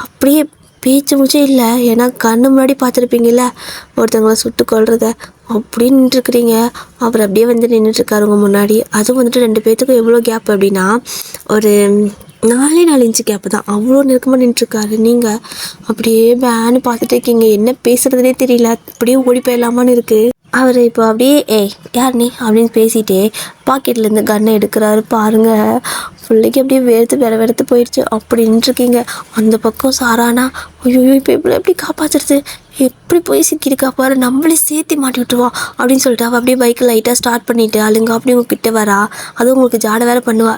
அப்படியே பேச்சு மூச்சே இல்லை. ஏன்னா கண்ணு முன்னாடி பார்த்துருப்பீங்கல்ல ஒருத்தவங்களை சுட்டு கொள்றத, அப்படி நின்றுருக்குறீங்க. அவர் அப்படியே வந்து நின்றுட்டுருக்காரு உங்கள் முன்னாடி. அதுவும் வந்துட்டு 2 பேர்த்துக்கும் எவ்வளோ கேப் அப்படின்னா ஒரு 4 இன்ச்சு கேப்பு தான். அவ்வளோ நெருக்கமாக நின்றுருக்காரு. நீங்கள் அப்படியே பேன்னு பார்த்துட்டு இருக்கீங்க. என்ன பேசுகிறதுனே தெரியல, அப்படியே ஓடி போயிடலாமான்னு இருக்குது. அவர் இப்போ அப்படியே யார் நீ அப்படின்னு பேசிகிட்டே பாக்கெட்லேருந்து கன்னை எடுக்கிறாரு பாருங்கள். பிள்ளைக்கு அப்படியே வெறுத்து போயிடுச்சு. அப்படி நின்றுருக்கீங்க. அந்த பக்கம் சாரானா ஐயோ இப்போ எப்படி காப்பாற்றுறது, எப்படி போய் சிக்கியிருக்கா பாரு, நம்மளே சேர்த்து மாட்டி விட்டுருவான் அப்படின்னு சொல்லிட்டு அவள் அப்படியே பைக்கை லைட்டாக ஸ்டார்ட் பண்ணிவிட்டு அழுங்க அப்படி உங்ககிட்ட வரா. அதுவும் உங்களுக்கு ஜாடை வேறு பண்ணுவா.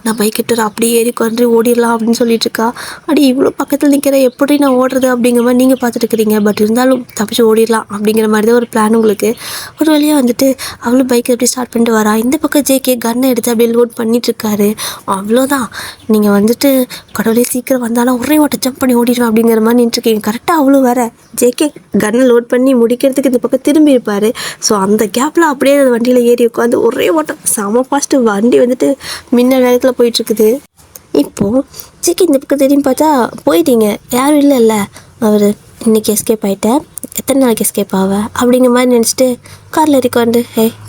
நான் பைக் கிட்ட அப்படியே ஏறி கொண்டு ஓடிடலாம் அப்படின்னு சொல்லிட்டு இருக்கா. அப்படி இவ்வளோ பக்கத்தில் நிற்கிறேன், எப்படி நான் ஓடுறது அப்படிங்கிற மாதிரி நீங்கள் பார்த்துட்டு இருக்கிறீங்க. பட் இருந்தாலும் தப்பிச்சு ஓடிடலாம் அப்படிங்கிற மாதிரி தான் ஒரு பிளான் உங்களுக்கு. ஒரு வழியாக வந்துட்டு அவளும் பைக்கை எப்படி ஸ்டார்ட் பண்ணிட்டு வரா. இந்த பக்கம் ஜேகே கன்னை எடுத்து அப்படியே லோட் பண்ணிட்டுருக்காரு. அவ்வளோதான். நீங்கள் வந்துட்டு கடவுளே சீக்கிரம் வந்தாலும் ஒரே ஓட்ட ஜம்ப் பண்ணி ஓடிடுவேன் அப்படிங்கிற மாதிரி நின்றுருக்கீங்க. கரெக்டாக அவ்வளோ வேற ஜேகே கன்னை லோட் பண்ணி முடிக்கிறதுக்கு இந்த பக்கம் திரும்பி இருப்பார். ஸோ அந்த கேப்பில் அப்படியே அந்த வண்டியில் ஏறி உட்காந்து ஒரே ஓட்டம் செம ஃபாஸ்ட்டு. வண்டி வந்துட்டு மின்னல் வேகத்தில் போயிட்டுருக்குது. இப்போது ஜேகே இந்த பக்கம் திரும்பி பார்த்தா போயிட்டீங்க, யாரும் இல்லைல்ல. அவர் இன்றைக்கி எஸ்கேப் ஆகிட்டேன், எத்தனை நாளைக்கு எஸ்கேப் ஆவ அப்படிங்கிற மாதிரி நினச்சிட்டு காரில் ஏறிக்கொண்டு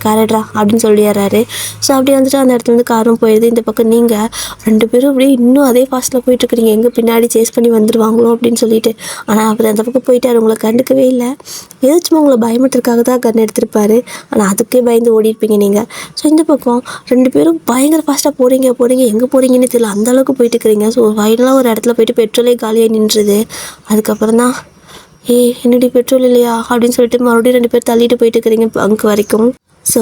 காரட்ரா அப்படின்னு சொல்லிடுறாரு. ஸோ அப்படியே வந்துட்டு அந்த இடத்துல வந்து காரும் போயிடுது. இந்த பக்கம் நீங்கள் 2 பேரும் அப்படியே இன்னும் அதே ஃபாஸ்ட்டில் போயிட்டுருக்குறீங்க, எங்கே பின்னாடி சேஸ் பண்ணி வந்துடுவாங்களோ அப்படின்னு சொல்லிட்டு. ஆனால் அவர் அந்த பக்கம் போயிட்டார், உங்களை கண்டுக்கவே இல்லை. ஏதாச்சும் உங்களை பயமுறதுக்காக தான் கன் எடுத்திருப்பாரு. ஆனால் அதுக்கே பயந்து ஓடிருப்பீங்க நீங்கள். ஸோ இந்த பக்கம் 2 பேரும் பயங்கர ஃபாஸ்ட்டாக போகிறீங்க, எங்கே போகிறீங்கன்னு தெரியல, அந்தளவுக்கு போயிட்டுருக்குறீங்க. ஸோ ஃபைனலாக ஒரு இடத்துல போயிட்டு பெட்ரோலே காலியாக நின்றுது. அதுக்கப்புறம் தான் என்னடி பெட்ரோல் இல்லையா அப்படின்னு சொல்லிட்டு மறுபடியும் 2 பேர் தள்ளிட்டு போயிட்டு இருக்கிறீங்க பங்க் வரைக்கும். ஸோ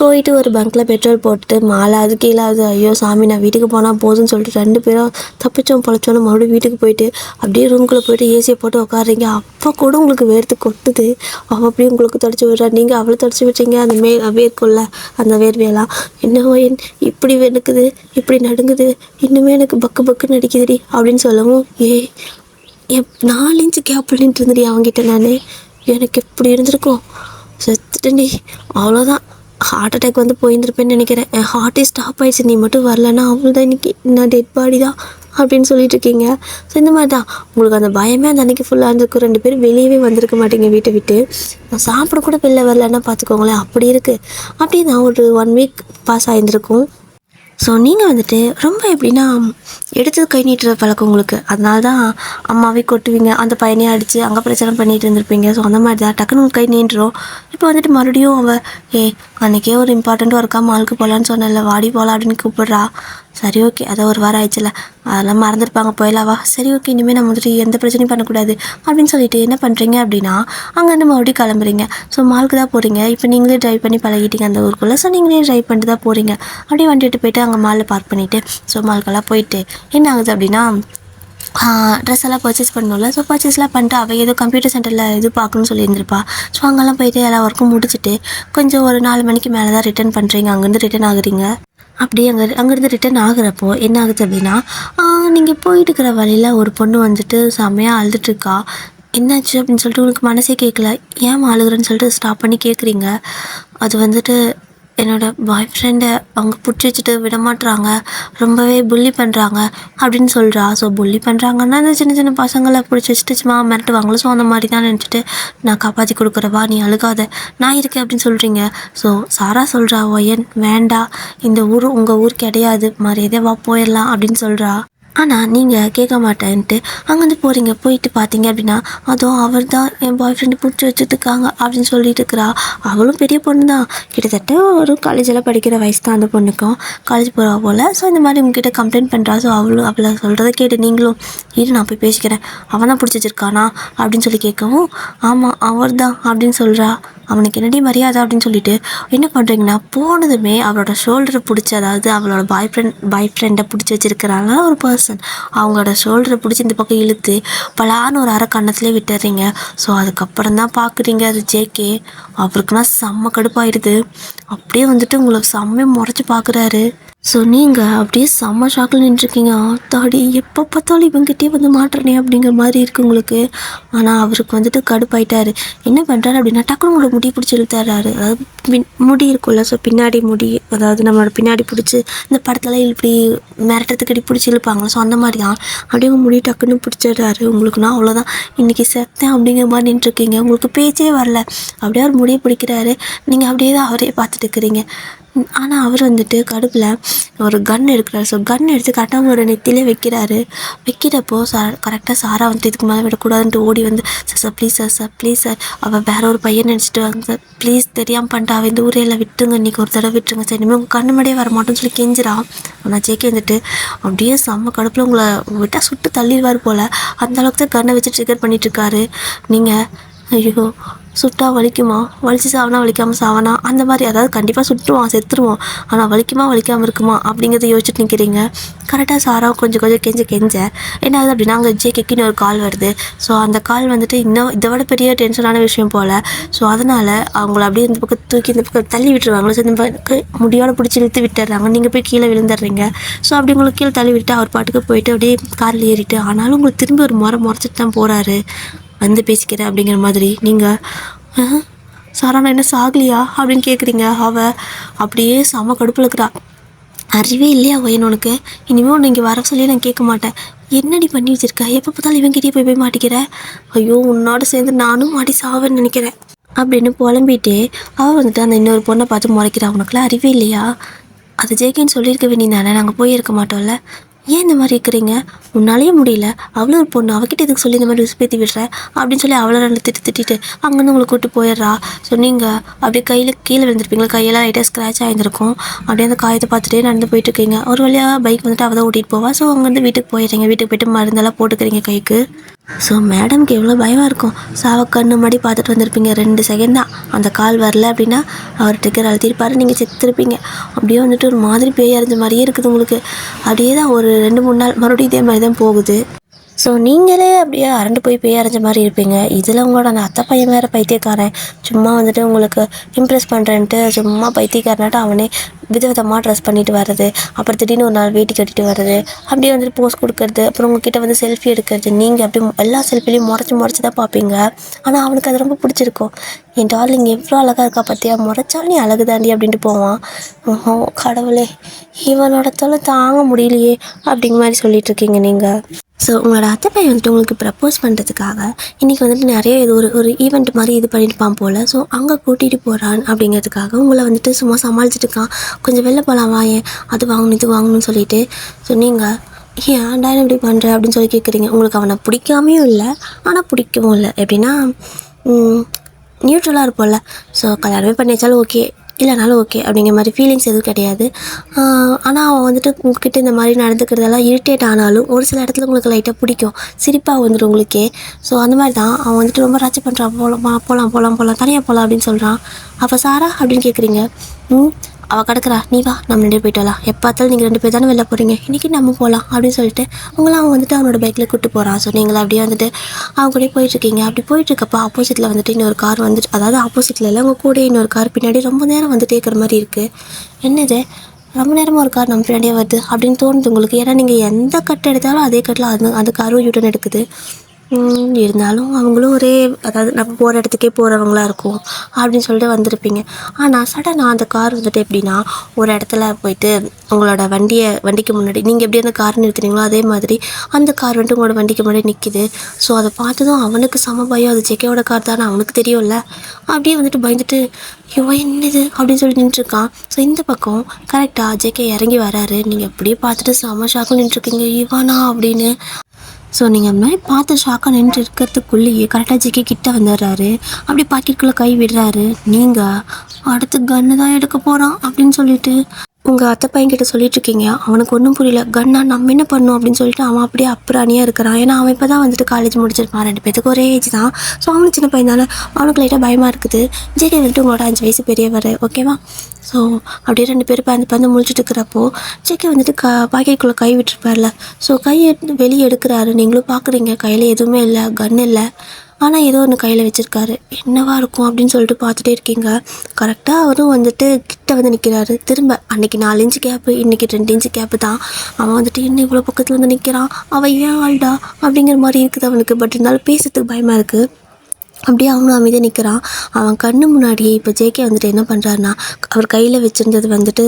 போயிட்டு ஒரு பங்க்கில் பெட்ரோல் போட்டுட்டு மாலை அது கீழாது, ஐயோ சாமி நான் வீட்டுக்கு போனால் போதும்னு சொல்லிட்டு 2 பேரும் தப்பிச்சோம் பொழைச்சோன்னு மறுபடியும் வீட்டுக்கு போயிட்டு அப்படியே ரூம்குள்ளே போயிட்டு ஏசியை போட்டு உட்காடுறீங்க. அப்போ கூட உங்களுக்கு வேர்த்து கொட்டுது. அவள் அப்படியே உங்களுக்கு தொடச்சி விடுறா, நீங்கள் அவளை தொடச்சி விட்டுறீங்க. அந்த வேர்க்குள்ள அந்த வேர்வையெல்லாம் என்னவோ இப்படி வெனுக்குது, இப்படி நடுங்குது, இன்னுமே எனக்கு பக்குன்னு அடிக்குதுடி அப்படின்னு சொல்லவும் 4 இன்ச்சு கேப்பில் நின்று இருந்துடி அவங்ககிட்ட. நான் எனக்கு எப்படி இருந்திருக்கும், செத்துட்டேன்டி. அவ்வளோதான், ஹார்ட் அட்டாக் வந்து போயிருந்துருப்பேன்னு நினைக்கிறேன். என் ஹார்ட்டே ஸ்டாப் ஆகிடுச்சு, நீ மட்டும் வரலன்னா அவ்வளோதான், இன்றைக்கி நான் டெட் பாடி தான் அப்படின்னு சொல்லிட்டு இருக்கீங்க. ஸோ இந்த மாதிரி தான் உங்களுக்கு அந்த பயமே அந்த அன்றைக்கி ஃபுல்லாக இருந்திருக்கும். 2 பேரும் வெளியவே வந்திருக்க மாட்டேங்க வீட்டை விட்டு. நான் சாப்பிட கூட வெளில வரலன்னா பார்த்துக்கோங்களேன், அப்படி இருக்குது. அப்படியே நான் ஒரு 1 வீக் பாஸ் ஆகியிருந்திருக்கும். ஸோ நீங்கள் வந்துட்டு ரொம்ப எப்படின்னா எடுத்தது கை நீட்டுற பழக்கம் உங்களுக்கு, அதனால தான் அம்மாவே கொட்டுவீங்க, அந்த பையனையே அடித்து அங்கே பிரச்சனை பண்ணிகிட்டு இருந்திருப்பீங்க. ஸோ அந்த மாதிரி தான் டக்குன்னு கை நீண்டுரும். இப்போ வந்துட்டு மறுபடியும் அவள் அன்றைக்கே ஒரு இம்பார்ட்டண்ட்டும் இருக்கா, மாலுக்கு போகலான்னு சொன்னல, வாடி போகலாம் அப்படின்னு கூப்பிட்றா. சரி ஓகே அதான் ஒரு வாரம் ஆயிடுச்சுல, அதெல்லாம் மறந்துருப்பாங்க போயிடலாவா, சரி ஓகே இனிமேல் நம்ம வந்துட்டு எந்த பிரச்சனையும் பண்ணக்கூடாது அப்படின்னு சொல்லிட்டு என்ன பண்ணுறீங்க அப்படின்னா அங்கேருந்து மறுபடியும் கிளம்புறீங்க. ஸோ மாலுக்கு தான் போகிறீங்க. இப்போ நீங்களே ட்ரைவ் பண்ணி பழகிட்டீங்க அந்த ஊருக்குள்ளே. ஸோ நீங்களே ட்ரைவ் பண்ணிட்டு தான் போகிறீங்க. அப்படியே வண்டி எடுத்து போயிட்டு அங்கே மாலில் பார்க் பண்ணிவிட்டு ஸோ மாலுக்கெல்லாம் போயிட்டு என்ன ஆகுது அப்படின்னா ட்ரெஸ் எல்லாம் பர்ச்சேஸ் பண்ணணும்ல. ஸோ பர்ச்சேஸ்லாம் பண்ணிட்டு அவள் ஏதோ கம்ப்யூட்டர் சென்டரில் இது பார்க்கணும்னு சொல்லியிருந்திருப்பா. ஸோ அங்கெல்லாம் போயிட்டு எல்லா ஒர்க்கும் முடிச்சுட்டு கொஞ்சம் ஒரு 4 மணிக்கு மேலே தான் ரிட்டர்ன் பண்ணுறீங்க. அங்கேருந்து ரிட்டர்ன் ஆகுறீங்க. அப்படியே அங்கேருந்து ரிட்டர்ன் ஆகுறப்போ என்ன ஆகுது அப்படின்னா நீங்கள் போயிட்டு இருக்கிற வழியில் ஒரு பொண்ணு வந்துட்டு செம்மையாக அழுதுட்டுருக்கா. என்னாச்சு அப்படின்னு சொல்லிட்டு உங்களுக்கு மனசே கேட்கல. ஏன் அழுகுறேன்னு சொல்லிட்டு ஸ்டாப் பண்ணி கேட்குறீங்க. அது வந்துட்டு என்னோடய பாய் ஃப்ரெண்டை அவங்க பிடிச்சி வச்சுட்டு விடமாட்டுறாங்க, ரொம்பவே புள்ளி பண்ணுறாங்க அப்படின்னு சொல்கிறா. ஸோ புள்ளி பண்ணுறாங்கன்னா இந்த சின்ன சின்ன பசங்களை பிடிச்சி வச்சுட்டு சும்மா மிரட்டுவாங்களோ. ஸோ அந்த மாதிரி தான் நினச்சிட்டு நான் காப்பாற்றி கொடுக்குறவா, நீ அழுகாத, நான் இருக்கேன் அப்படின்னு சொல்கிறீங்க. ஸோ சாரா சொல்கிறா, ஒயன் வேண்டா, இந்த ஊர் உங்கள் ஊர் கிடையாது, மரியாதையாக வா போயிடலாம் அப்படின்னு சொல்கிறா. ஆனால் நீங்கள் கேட்க மாட்டேன்ட்டு அங்கேருந்து போகிறீங்க. போயிட்டு பார்த்தீங்க அப்படின்னா அதுவும் அவர் தான் என் பாய் ஃப்ரெண்டு பிடிச்சி வச்சுட்டுருக்காங்க அப்படின்னு சொல்லிட்டு இருக்கிறா. அவளும் பெரிய பொண்ணு தான், கிட்டத்தட்ட ஒரு காலேஜில் படிக்கிற வயசு தான் அந்த பொண்ணுக்கும், காலேஜ் போகிறா போல். ஸோ இந்த மாதிரி உங்ககிட்ட கம்ப்ளைண்ட் பண்ணுறா. ஸோ அவளை சொல்கிறத கேட்டு நீங்களும் இரு நான் போய் பேசிக்கிறேன், அவன் தான் பிடிச்சி வச்சிருக்கானா அப்படின்னு சொல்லி கேட்கவும் ஆமாம் அவர் தான் அப்படின்னு சொல்கிறா. அவனுக்கு என்னடி மரியாதை அப்படின்னு சொல்லிட்டு என்ன பண்ணுறீங்கன்னா போனதுமே அவளோட ஷோல்டரை பிடிச்சி, அதாவது அவளோட பாய் ஃப்ரெண்டை பிடிச்சி வச்சிருக்கிறாங்க ஒரு பர்சன், அவங்களோட ஷோல்டரை பிடிச்சி இந்த பக்கம் இழுத்து பலான்னு ஒரு அரை கன்னத்துலேயே விட்டுறீங்க. ஸோ அதுக்கப்புறம் தான் பார்க்குறீங்க அது ஜேகே. அவருக்குன்னா செம்ம கடுப்பாயிடுது. அப்படியே வந்துட்டு உங்களை செம்மையை முறைச்சி பார்க்குறாரு. ஸோ நீங்கள் அப்படியே செம்ம ஷாக்கில் நின்றுருக்கீங்க. ஆத்தாடி எப்போ பார்த்தாலும் இவங்ககிட்டே வந்து மாட்டுறனே அப்படிங்கிற மாதிரி இருக்குது உங்களுக்கு. ஆனால் அவருக்கு வந்துட்டு கடுப்பாயிட்டார். என்ன பண்ணுறாரு அப்படின்னா டக்குனு உங்களோட முடி பிடிச்சி இழுத்தாரு. அதாவது முடி இருக்குல்ல, ஸோ பின்னாடி முடி, அதாவது நம்மளோட பின்னாடி பிடிச்சி இந்த படத்தில் இப்படி மிரட்டத்துக்கு இப்படி பிடிச்சி இழுப்பாங்களா, ஸோ அந்த மாதிரி தான் அப்படியே உங்கள் முடி டக்குன்னு பிடிச்சிடுறாரு. உங்களுக்குன்னா அவ்வளோதான், இன்றைக்கி செத்தேன் அப்படிங்கிற மாதிரி நின்றுருக்கீங்க. உங்களுக்கு பேச்சே வரல. அப்படியே அவர் முடியை பிடிக்கிறாரு. நீங்கள் அப்படியே தான் அவரே பார்த்துட்டு இருக்கிறீங்க. ஆனால் அவர் வந்துட்டு கடுப்பில் ஒரு கன் எடுக்கிறாரு. ஸோ கன் எடுத்து கரெக்டாக அவங்களோட நெத்திலே வைக்கிறாரு. வைக்கிறப்போ கரெக்டாக சாரா வந்துட்டு இதுக்கு மேலே விடக்கூடாதுன்ட்டு ஓடி வந்து sir please sir please sir, அவள் வேற ஒரு பையன் நினச்சிட்டு வந்து சார் ப்ளீஸ் தெரியாமல் பண்ணிட்டா, அவள் இந்த ஊரில் விட்டுருங்க, இன்றைக்கி ஒரு தடவை விட்டுருங்க சார், இனிமேல் உங்கள் கண்ணு மடியே வர மாட்டோன்னு சொல்லி கெஞ்சிரா. ஆனால் ஜேகே வந்துட்டு அப்படியே செம்ம கடுப்பில் உங்களை விட்டால் சுட்டு தள்ளிடுவார் போல், அந்தளவுக்கு தான் கண்ணை வச்சு ட்ரிகர் பண்ணிகிட்ருக்காரு. நீங்கள் ஐயோ சுட்டா வலிக்குமா, வலிச்சு சாவனா வலிக்காமல் சாவனா அந்த மாதிரி, அதாவது கண்டிப்பாக சுட்டுருவான் செத்துருவோம், ஆனால் வலிக்குமா வலிக்காமல் இருக்குமா அப்படிங்கிறத யோசிச்சுட்டு நிற்கிறீங்க. கரெக்டாக சாரா கொஞ்சம் கெஞ்ச என்ன ஆகுது அப்படின்னா அங்கே ஜேகேக்குன்னு ஒரு கால் வருது. ஸோ அந்த கால் வந்துட்டு இன்னும் இதை விட பெரிய டென்ஷனான விஷயம் போல். ஸோ அதனால் அவங்கள அப்படியே இந்த பக்கம் தூக்கி இந்த பக்கம் தள்ளி விட்டுருவாங்களோ. ஸோ இந்த பக்கம் முடியோட பிடிச்சி இழுத்து விட்டுறாங்க. நீங்கள் போய் கீழே விழுந்துடுறீங்க. ஸோ அப்படி உங்களுக்கு கீழே தள்ளி விட்டு அவர் பாட்டுக்கு போயிட்டு அப்படியே காரில் ஏறிட்டு, ஆனாலும் உங்களுக்கு திரும்பி ஒரு முறைச்சிட்டு தான் போகிறாரு. வந்து பேசிக்கிறேன் அப்படிங்கிற மாதிரி. நீங்கள் சாரா நான் என்ன சாகலியா அப்படின்னு கேட்குறீங்க. அவள் அப்படியே செம கடுப்பில் இருக்கிறா. அறிவே இல்லையா ஒயன் உனக்கு, இனிமேல் ஒன்று இங்கே வர சொல்லி நான் கேட்க மாட்டேன், என்னடி பண்ணி வச்சுருக்க, எப்போ பார்த்தாலும் இவங்கிட்டே போய் மாட்டிக்கிற, ஐயோ உன்னோட சேர்ந்து நானும் மாட்டி சாவேன்னு நினைக்கிறேன் அப்படின்னு புலம்பிட்டு அவள் வந்துட்டு அந்த இன்னொரு பொண்ணை பார்த்து முறைக்கிறா. உனக்குலாம் அறிவே இல்லையா, அது ஜேகேன்னு சொல்லியிருக்க வேண்டியதானே, நாங்கள் போயிருக்க மாட்டோம்ல, ஏன் இந்த மாதிரி இருக்கிறீங்க, உன்னாலேயே முடியல, அவ்வளோ ஒரு பொண்ணு அவகிட்ட இதுக்கு சொல்லி இந்த மாதிரி விசுப்பேற்றி விடுற அப்படின்னு சொல்லி அவளை ரெண்டு திட்டிட்டு அங்கேருந்து உங்களை கூப்பிட்டு போயிடுறா. ஸோ நீங்கள் அப்படியே கையில் கீழே விழுந்திருப்பீங்களா, கையெல்லாம் லைட்டாக ஸ்க்ராட்ச் ஆகிருக்கும். அப்படியே அந்த காயத்தை பார்த்துட்டே நடந்து போயிட்டுருக்கீங்க. ஒரு வழியாக பைக் வந்துட்டு அவள் தான் ஓட்டிகிட்டு போவா. ஸோ அங்கேருந்து வீட்டுக்கு போயிடுறீங்க. வீட்டுக்கு போய்ட்டு மருந்தெல்லாம் போட்டுக்கிறீங்க கைக்கு. ஸோ மேடம்க்கு எவ்வளோ பயமாக இருக்கும். சாவ கண்ணு மாதிரி பார்த்துட்டு வந்திருப்பீங்க. 2 செகண்ட் தான், அந்த கால் வரல அப்படின்னா அவர் டிக்கர் அழுத்திருப்பாரு, நீங்கள் செத்துருப்பீங்க. அப்படியே வந்துட்டு ஒரு மாதிரி பேய் அறிஞ்ச மாதிரியே இருக்குது உங்களுக்கு. அப்படியே தான் ஒரு 2-3 நாள் மறுபடியும் இதே மாதிரி தான் போகுது. ஸோ நீங்களே அப்படியே அரண்டு போய் பேய் அரைஞ்ச மாதிரி இருப்பீங்க. இதில் உங்களோட அந்த அத்தை பையன் வேறு பைத்தியக்காரன், சும்மா வந்துட்டு உங்களுக்கு இம்ப்ரெஸ் பண்ணுறேன்ட்டு சும்மா பைத்தியக்காரனாட்டு அவனே விதவிதமாக ட்ரெஸ் பண்ணிட்டு வர்றது, அப்புறம் திடீர்னு ஒரு நாள் வேட்டி கட்டிட்டு வர்றது, அப்படியே வந்துட்டு போஸ் கொடுக்கறது, அப்புறம் உங்ககிட்ட வந்து செல்ஃபி எடுக்கிறது. நீங்கள் அப்படியே எல்லா செல்ஃபிலையும் முறைச்சி தான் பார்ப்பீங்க. ஆனால் அவனுக்கு அது ரொம்ப பிடிச்சிருக்கும். என் டார்லிங் எவ்வளோ அழகாக இருக்கா பார்த்தியா, முறைச்சாலும் நீ அழகு தாண்டி அப்படின்ட்டு போவான். ஓஹோ கடவுளே, இவனோட தொலை தாங்க முடியலையே அப்படிங்கிற மாதிரி சொல்லிகிட்ருக்கீங்க நீங்கள். ஸோ உங்களோட அத்தை பையன் வந்துட்டு உங்களுக்கு ப்ரப்போஸ் பண்ணுறதுக்காக இன்றைக்கி வந்துட்டு நிறைய இது ஒரு ஈவெண்ட் மாதிரி இது பண்ணியிருப்பான் போல். ஸோ அங்கே கூட்டிகிட்டு போகிறான் அப்படிங்கிறதுக்காக உங்களை வந்துட்டு சும்மா சமாளிச்சுட்டு இருக்கான். கொஞ்சம் வெளில போகலாம் வாயேன், அது வாங்கணும் இது வாங்கணும்னு சொல்லிட்டு. ஸோ நீங்கள் ஏன்டா இப்படி பண்ணுற அப்படின்னு சொல்லி கேட்குறீங்க. உங்களுக்கு அவனை பிடிக்காமையும் இல்லை, ஆனால் பிடிக்கவும் இல்லை. எப்படின்னா நியூட்ரலாக இருப்போம்ல. ஸோ கல்யாணமே பண்ணி வச்சாலும் ஓகே, இல்லைனாலும் ஓகே அப்படிங்கிற மாதிரி ஃபீலிங்ஸ் எதுவும் கிடையாது. ஆனால் அவன் வந்துட்டு உங்ககிட்ட இந்த மாதிரி நடந்துக்கிறதெல்லாம் இரிட்டேட் ஆனாலும் ஒரு சில இடத்துல உங்களுக்கு லைட்டாக பிடிக்கும், சிரிப்பாக வந்துடும் உங்களுக்கே. ஸோ அந்த மாதிரி தான் அவன் வந்துட்டு ரொம்ப ரச்சை பண்ணுறான். போகலாம் தனியாக போகலாம் அப்படின்னு சொல்கிறான். அப்போ சாரா அப்படின்னு கேட்குறீங்க. அவள் கிடக்குறா, நீ வா நம்ம 2 பேர் போய்ட்டு வரலாம், எப்போ பார்த்தாலும் நீங்கள் 2 பேர் தானே வெளில போகிறீங்க, இன்றைக்கி நம்ம போகலாம் அப்படின்னு சொல்லிட்டு உங்களை அவன் வந்துட்டு அவனோட பைக்கில் கூப்பிட்டு போகிறான். ஸோ நீங்கள் அப்படியே வந்துட்டு அவங்க கூட போயிட்டுருக்கீங்க. அப்படி போயிட்டுருக்கப்போ ஆப்போசிட்டில் வந்துட்டு இன்னொரு கார் வந்துட்டு, அதாவது ஆப்போசிட்டில் இல்லை, உங்கள் கூட இன்னொரு கார் பின்னாடி ரொம்ப நேரம் வந்துட்டே இருக்கிற மாதிரி இருக்குது. என்னது ரொம்ப நேரமாக ஒரு கார் நம்ம பின்னாடியே வருது அப்படின்னு தோணுது உங்களுக்கு. ஏன்னா நீங்கள் எந்த கட்டு எடுத்தாலும் அதே கட்டில் அந்த காரும் யூட்டன் எடுக்குது. இருந்தாலும் அவங்களும் ஒரே, அதாவது நம்ம போகிற இடத்துக்கே போகிறவங்களா இருக்கும் அப்படின்னு சொல்லிட்டு வந்திருப்பீங்க. ஆனால் சடனாக அந்த கார் வந்துட்டு எப்படின்னா ஒரு இடத்துல போயிட்டு உங்களோட வண்டிக்கு முன்னாடி நீங்கள் எப்படி அந்த கார் நிறுத்துறீங்களோ அதே மாதிரி அந்த கார் வந்துட்டு உங்களோட வண்டிக்கு முன்னாடி நிற்கிது. ஸோ அதை பார்த்ததும் அவனுக்கு சம பயம். அது ஜேகேவோட கார் தானே, அவனுக்கு தெரியும்ல. அப்படியே வந்துட்டு பயந்துட்டு இவன் என்னது அப்படின்னு சொல்லி நின்றுருக்கான். ஸோ இந்த பக்கம் கரெக்டாக ஜேகே இறங்கி வராரு. நீங்கள் அப்படியே பார்த்துட்டு செம ஷாக்காக நின்றுருக்கீங்க, இவனா அப்படின்னு. ஸோ நீங்கள் மாதிரி பார்த்து ஷாக்காக நின்று இருக்கிறதுக்குள்ளேயே கரெக்டாக ஜேகே கிட்ட வந்துடுறாரு. அப்படி பாக்கெட்டுக்குள்ளே கை விடுறாரு. நீங்கள் அடுத்து கன்று தான் எடுக்க போகிறான் அப்படின்னு சொல்லிட்டு உங்கள் அத்தை பையன்கிட்ட சொல்லிட்டுருக்கீங்க. அவனுக்கு ஒன்றும் புரியல. கன்னா நம்ம என்ன பண்ணோம் அப்படின்னு சொல்லிட்டு அவன் அப்படியே அப்புறானியாக இருக்கிறான். ஏன்னா அவன் இப்போ தான் வந்துட்டு காலேஜ் முடிச்சிருப்பான். 2 பேத்துக்கு ஒரே ஏஜ் தான். ஸோ அவனுக்கு சின்ன பையன் தானே, அவனுக்கு லைட்டாக பயமாக இருக்குது. ஜேகே வந்துட்டு உங்களோட 5 வயசு பெரியவர், ஓகேவா? ஸோ அப்படியே 2 பேரும் பந்து முழிச்சிட்டு இருக்கிறப்போ ஜேகே வந்துட்டு பாக்கெட்டுக்குள்ளே கை விட்டுருப்பார்ல. ஸோ கையை வெளியே எடுக்கிறாரு. நீங்களும் பார்க்குறீங்க, கையில் எதுவுமே இல்லை, கன் இல்லை. ஆனால் ஏதோ ஒன்று கையில் வச்சுருக்காரு. என்னவா இருக்கும் அப்படின்னு சொல்லிட்டு பார்த்துட்டே இருக்கீங்க. கரெக்டாக அவரும் வந்துட்டு கிட்ட வந்து நிற்கிறாரு. திரும்ப அன்றைக்கி 4 இன்ச்சு கேப்பு, இன்றைக்கி 2 இன்ச்சு கேப்பு தான். அவன் வந்துட்டு இன்னும் இவ்வளோ பக்கத்தில் வந்து நிற்கிறான். அவன் ஏன் ஆள்டா அப்படிங்கிற மாதிரி இருக்குது அவனுக்கு. பட் இருந்தாலும் பேசுறதுக்கு பயமாக இருக்குது. அப்படியே அவனும் அமைதியாக நிற்கிறான். அவன் கண்ணு முன்னாடியே இப்போ ஜேகே வந்துட்டு என்ன பண்ணுறாருனா, அவர் கையில் வச்சுருந்தது வந்துட்டு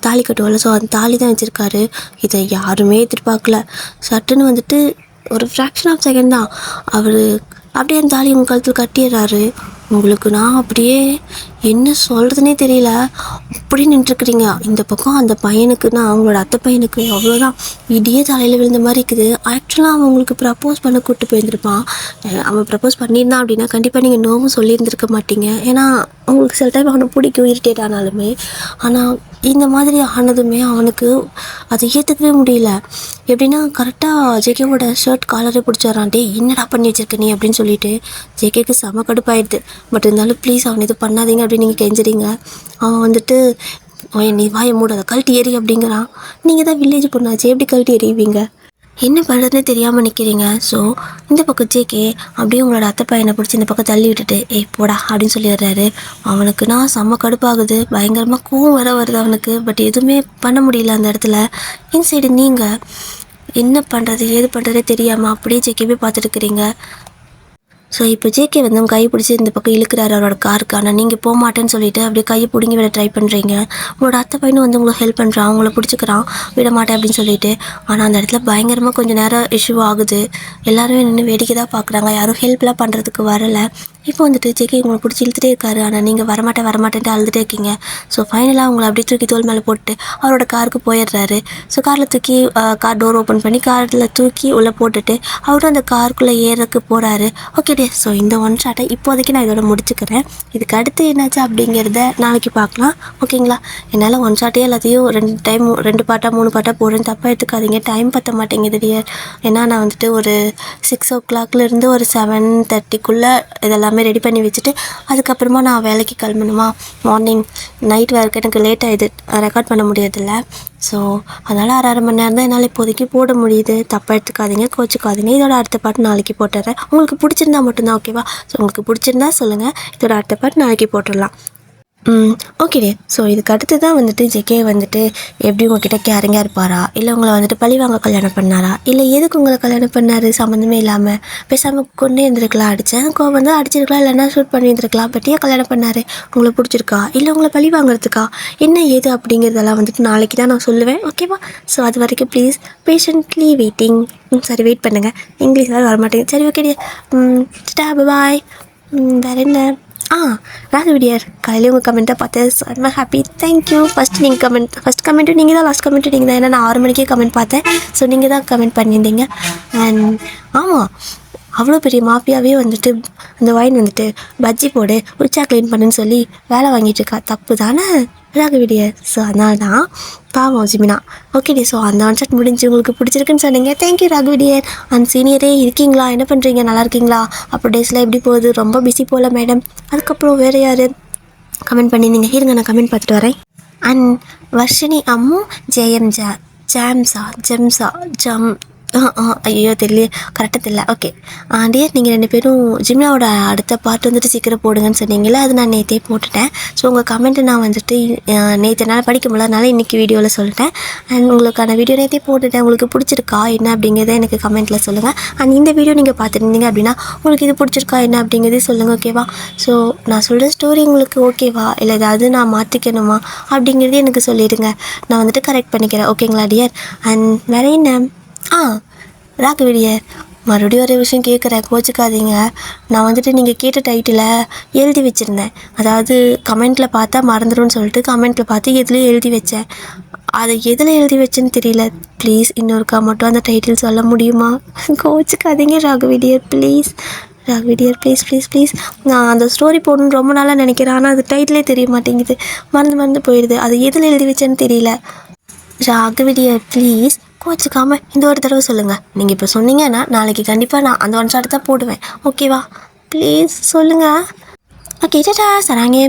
தாலி கட்டுவோம்ல, ஸோ அந்த தாலி தான் வச்சுருக்காரு. இதை யாருமே எதிர்பார்க்கல. சட்டுன்னு வந்துட்டு ஒரு ஃப்ராக்ஷன் ஆஃப் செகண்ட் தான் அவர் அப்படியே அந்த தாலி உங்கள் கழுத்தில் கட்டிடுறாரு. உங்களுக்கு நான் அப்படியே என்ன சொல்கிறதுனே தெரியல. அப்படி நின்றுருக்குறீங்க. இந்த பக்கம் அந்த பையனுக்குன்னா அவங்களோட அத்தை பையனுக்கு அவ்வளோதான் இடியே தலையில் விழுந்த மாதிரி இருக்குது. ஆக்சுவலாக அவன் உங்களுக்கு ப்ரப்போஸ் பண்ண கூப்பிட்டு போயிருந்துருப்பான். அவன் ப்ரப்போஸ் பண்ணியிருந்தான் அப்படின்னா கண்டிப்பாக நீங்கள் நோவும் சொல்லியிருந்துருக்க மாட்டீங்க. ஏன்னா அவங்களுக்கு சில டைம் அவனை பிடிக்கும், இரிட்டேட் ஆனாலுமே. ஆனால் இந்த மாதிரி ஆனதுமே அவனுக்கு அதை ஏற்றுக்கவே முடியல. எப்படின்னா கரெக்டாக ஜேகேவோட ஷர்ட் காலரே பிடிச்சாரான். டே என்னடா பண்ணி வச்சிருக்க நீ அப்படின்னு சொல்லிட்டு ஜேகேக்கு செம கடுப்பாயிடுது. பட் இருந்தாலும் ப்ளீஸ் அவனை இது பண்ணாதீங்க அப்படின்னு நீங்கள் கெஞ்சுறீங்க. அவன் வந்துட்டு நீ வாயை மூட, அதை கழட்டி எறி அப்படிங்கிறான். நீங்கள் தான் வில்லேஜ் பொண்ணாச்சு, எப்படி கழட்டி எறிவீங்க? என்ன பண்ணுறதுன்னு தெரியாமல் நிற்கிறீங்க. ஸோ இந்த பக்கம் ஜேகே அப்படியே உங்களோட அத்தை பையனை பிடிச்சி இந்த பக்கம் தள்ளி விட்டுட்டு போடா அப்படின்னு சொல்லிடுறாரு. அவனுக்குன்னா செம்ம கடுப்பாகுது, பயங்கரமாக கோவம் வருது அவனுக்கு. பட் எதுவுமே பண்ண முடியல அந்த இடத்துல. இன்சைடு நீங்கள் என்ன பண்ணுறது ஏது பண்ணுறதே தெரியாமல் அப்படியே ஜேகேவே பார்த்துட்டுருக்கிறீங்க. ஸோ இப்போ ஜேகே வந்து கை பிடிச்சி இந்த பக்கம் இழுக்கிறாரு அவரோட காருக்கு. ஆனால் நீங்கள் போக மாட்டேன்னு சொல்லிட்டு அப்படியே கையை பிடிங்கி விட ட்ரை பண்ணுறீங்க. உங்களோட அத்தை பையனும் வந்து உங்களுக்கு ஹெல்ப் பண்ணுறான், அவங்கள பிடிச்சிக்கிறான், விட மாட்டேன் அப்படின்னு சொல்லிட்டு. ஆனால் அந்த இடத்துல பயங்கரமாக கொஞ்சம் நேரம் இஷ்யூ ஆகுது. எல்லாருமே நின்று வேடிக்கை தான் பார்க்குறாங்க, யாரும் ஹெல்ப்லாம் பண்ணுறதுக்கு வரலை. இப்போ வந்துட்டு ஜேகே உங்களை பிடிச்சி இழுத்துட்டே இருக்காரு. ஆனால் நீங்கள் வரமாட்டேன்ட்டு அழுதுகிட்டே இருக்கீங்க. ஸோ ஃபைனலாக அவங்கள அப்படியே தூக்கி தோல் மேலே போட்டு அவரோட காருக்கு போயிடுறாரு. ஸோ காரில் தூக்கி கார் டோர் ஓப்பன் பண்ணி காரில் தூக்கி உள்ளே போட்டுட்டு அவரும் அந்த காருக்குள்ளே ஏறக்கு போகிறாரு. ஓகே டே. ஸோ இந்த ஒன் ஷாட்டை இப்போதைக்கு நான் இதோட முடிச்சுக்கிறேன். இதுக்கு அடுத்து என்னாச்சு அப்படிங்கிறத நாளைக்கு பார்க்கலாம், ஓகேங்களா? என்னால் ஒன் ஷாட்டே எல்லாத்தையும் 2 பாட்டாக 3 பாட்டாக போடுறேன், தப்பாக எடுத்துக்காதீங்க. டைம் பற்ற மாட்டேங்குது டியர். ஏன்னா நான் வந்துட்டு ஒரு 6 o'clockலேருந்து ஒரு 7:30க்குள்ளே இதெல்லாம் ரெடி பண்ணி வச்சுட்டு அதுக்கப்புறமா நான் வேலைக்கு கிளம்பணுமா. மார்னிங் நைட் வேறு எனக்கு லேட் ஆகிடுது, ரெக்கார்ட் பண்ண முடியறதில்ல. ஸோ அதனால் 1/2 மணி நேரம் தான் என்னால் இப்போதைக்கு போட முடியுது. தப்பாக எடுத்துக்காதீங்க, கோச்சிக்காதீங்க. இதோட அடுத்த பாட்டு நாளைக்கு போட்டுறேன். உங்களுக்கு பிடிச்சிருந்தா மட்டும்தான், ஓகேவா? ஸோ உங்களுக்கு பிடிச்சிருந்தா சொல்லுங்கள், இதோட அடுத்த பாட்டு நாளைக்கு போட்டுடலாம். ஓகே டே. ஸோ இதுக்கு அடுத்து தான் வந்துட்டு ஜேகே வந்துட்டு எப்படி உங்ககிட்ட கேரிங்காக இருப்பாரா, இல்லை உங்களை வந்துட்டு பழிவாங்க கல்யாணம் பண்ணாரா, இல்லை எதுக்கு உங்களை கல்யாணம் பண்ணார் சம்மந்தமே இல்லாமல் பேசாமல் கொண்டே இருந்திருக்கலாம், அடித்தேன் கோவம் வந்து அடிச்சிருக்கலாம், இல்லைன்னா ஷூட் பண்ணியிருந்துருக்கலாம். பட் ஏன் கல்யாணம் பண்ணார், உங்களை பிடிச்சிருக்கா இல்லை உங்களை பழி வாங்குறதுக்கா, என்ன ஏது அப்படிங்கிறதெல்லாம் வந்துட்டு நாளைக்கு தான் நான் சொல்லுவேன், ஓகேவா? ஸோ அது வரைக்கும் ப்ளீஸ் பேஷண்ட்லி வெயிட்டிங். சரி வெயிட் பண்ணுங்கள், இங்கிலீஷ் வேறு வரமாட்டேங்குது. சரி ஓகே டே. பாய். வேறு என்ன? ராகவிடியார் காலையில் உங்கள் கமெண்ட்டை பார்த்தேன், செம்ம ஹாப்பி, தேங்க்யூ. ஃபஸ்ட் கமெண்ட்டு நீங்கள் தான், லாஸ்ட் கமெண்ட்டு நீங்கள் தான். ஏன்னா நான் 6 மணிக்கே கமெண்ட் பார்த்தேன். ஸோ நீங்கள் தான் கமெண்ட் பண்ணியிருந்தீங்க. அண்ட் ஆமாம், அவ்வளோ பெரிய மாஃபியாவே வந்துட்டு அந்த ஒயின் வந்துட்டு பஜ்ஜி போடு உச்சா க்ளீன் பண்ணுன்னு சொல்லி வேலை வாங்கிட்டு இருக்கா. தப்பு தானே ராகவிடியர்? ஸோ அதனால தான் பாவம் ஜிமினா. ஓகேடி, ஸோ அந்த ஒன் ஷாட் முடிஞ்சு உங்களுக்கு பிடிச்சிருக்குன்னு சொன்னீங்க. தேங்க்யூ ராகவிடியர். அண்ட் சீனியரே இருக்கீங்களா? என்ன பண்ணுறீங்க? நல்லா இருக்கீங்களா? அப்போ டேஸ்லாம் எப்படி போகுது? ரொம்ப பிஸி போகல மேடம். அதுக்கப்புறம் வேறு யார் கமெண்ட் பண்ணியிருந்தீங்க? இருங்க நான் கமெண்ட் பார்த்துட்டு வரேன். அண்ட் வர்ஷினி அம்மு ஜாம்ஸா ஜம் ஐயோ தெரியல, கரெக்டாக தெரியல. ஓகே டியர், நீங்கள் 2 பேரும் ஜிம்னாவோட அடுத்த பார்ட் வந்துட்டு சீக்கிரம் போடுங்கன்னு சொன்னீங்களே, அது நான் நேற்றே போட்டுட்டேன். ஸோ உங்கள் கமெண்ட்டு நான் வந்துட்டு நேற்று என்னால் படிக்க முடியலனால இன்றைக்கி வீடியோவில் சொல்லிட்டேன். அண்ட் உங்களுக்கான வீடியோ நேற்றே போட்டுட்டேன். உங்களுக்கு பிடிச்சிருக்கா என்ன அப்படிங்கிறத எனக்கு கமெண்ட்டில் சொல்லுங்கள். அண்ட் இந்த வீடியோ நீங்கள் பார்த்துருந்தீங்க அப்படின்னா உங்களுக்கு இது பிடிச்சிருக்கா என்ன அப்படிங்கிறதே சொல்லுங்கள். ஓகேவா? ஸோ நான் சொல்கிற ஸ்டோரி உங்களுக்கு ஓகேவா, இல்லை ஏதாவது நான் மாற்றிக்கணுமா அப்படிங்கிறதே எனக்கு சொல்லிடுங்க. நான் வந்துட்டு கரெக்ட் பண்ணிக்கிறேன். ஓகேங்களா டியர்? அண்ட் வேற என்ன ராகவிடியர், மறுபடியும் ஒரு விஷயம் கேட்குறேன், கோச்சிக்காதீங்க. நான் வந்துட்டு நீங்கள் கேட்ட டைட்டில் எழுதி வச்சுருந்தேன். அதாவது கமெண்ட்டில் பார்த்தா மறந்துடும்னு சொல்லிட்டு கமெண்ட்டில் பார்த்து எதுலேயும் எழுதி வச்சேன். அதை எதில் எழுதி வச்சேன்னு தெரியல. ப்ளீஸ் இன்னொருக்கா மட்டும் அந்த டைட்டில் சொல்ல முடியுமா? கோச்சிக்காதீங்க ராகவிடியர் ப்ளீஸ். ராகவிடியர் ப்ளீஸ் ப்ளீஸ் ப்ளீஸ். நான் அந்த ஸ்டோரி போடணுன்னு ரொம்ப நாளாக நினைக்கிறேன். ஆனால் அது டைட்டிலே தெரிய மாட்டேங்குது, மறந்து போயிடுது. அது எதில் எழுதி வச்சேன்னு தெரியல. ராகவிடியர் ப்ளீஸ் கோச்சிக்காமல் இந்த ஒரு தடவை சொல்லுங்கள். நீங்கள் இப்போ சொன்னீங்கன்னா நாளைக்கு கண்டிப்பாக நான் அந்த ஒன் ஷாட் தான் போடுவேன். ஓகேவா? ப்ளீஸ் சொல்லுங்கள். ஓகே டாடா சராங்கே.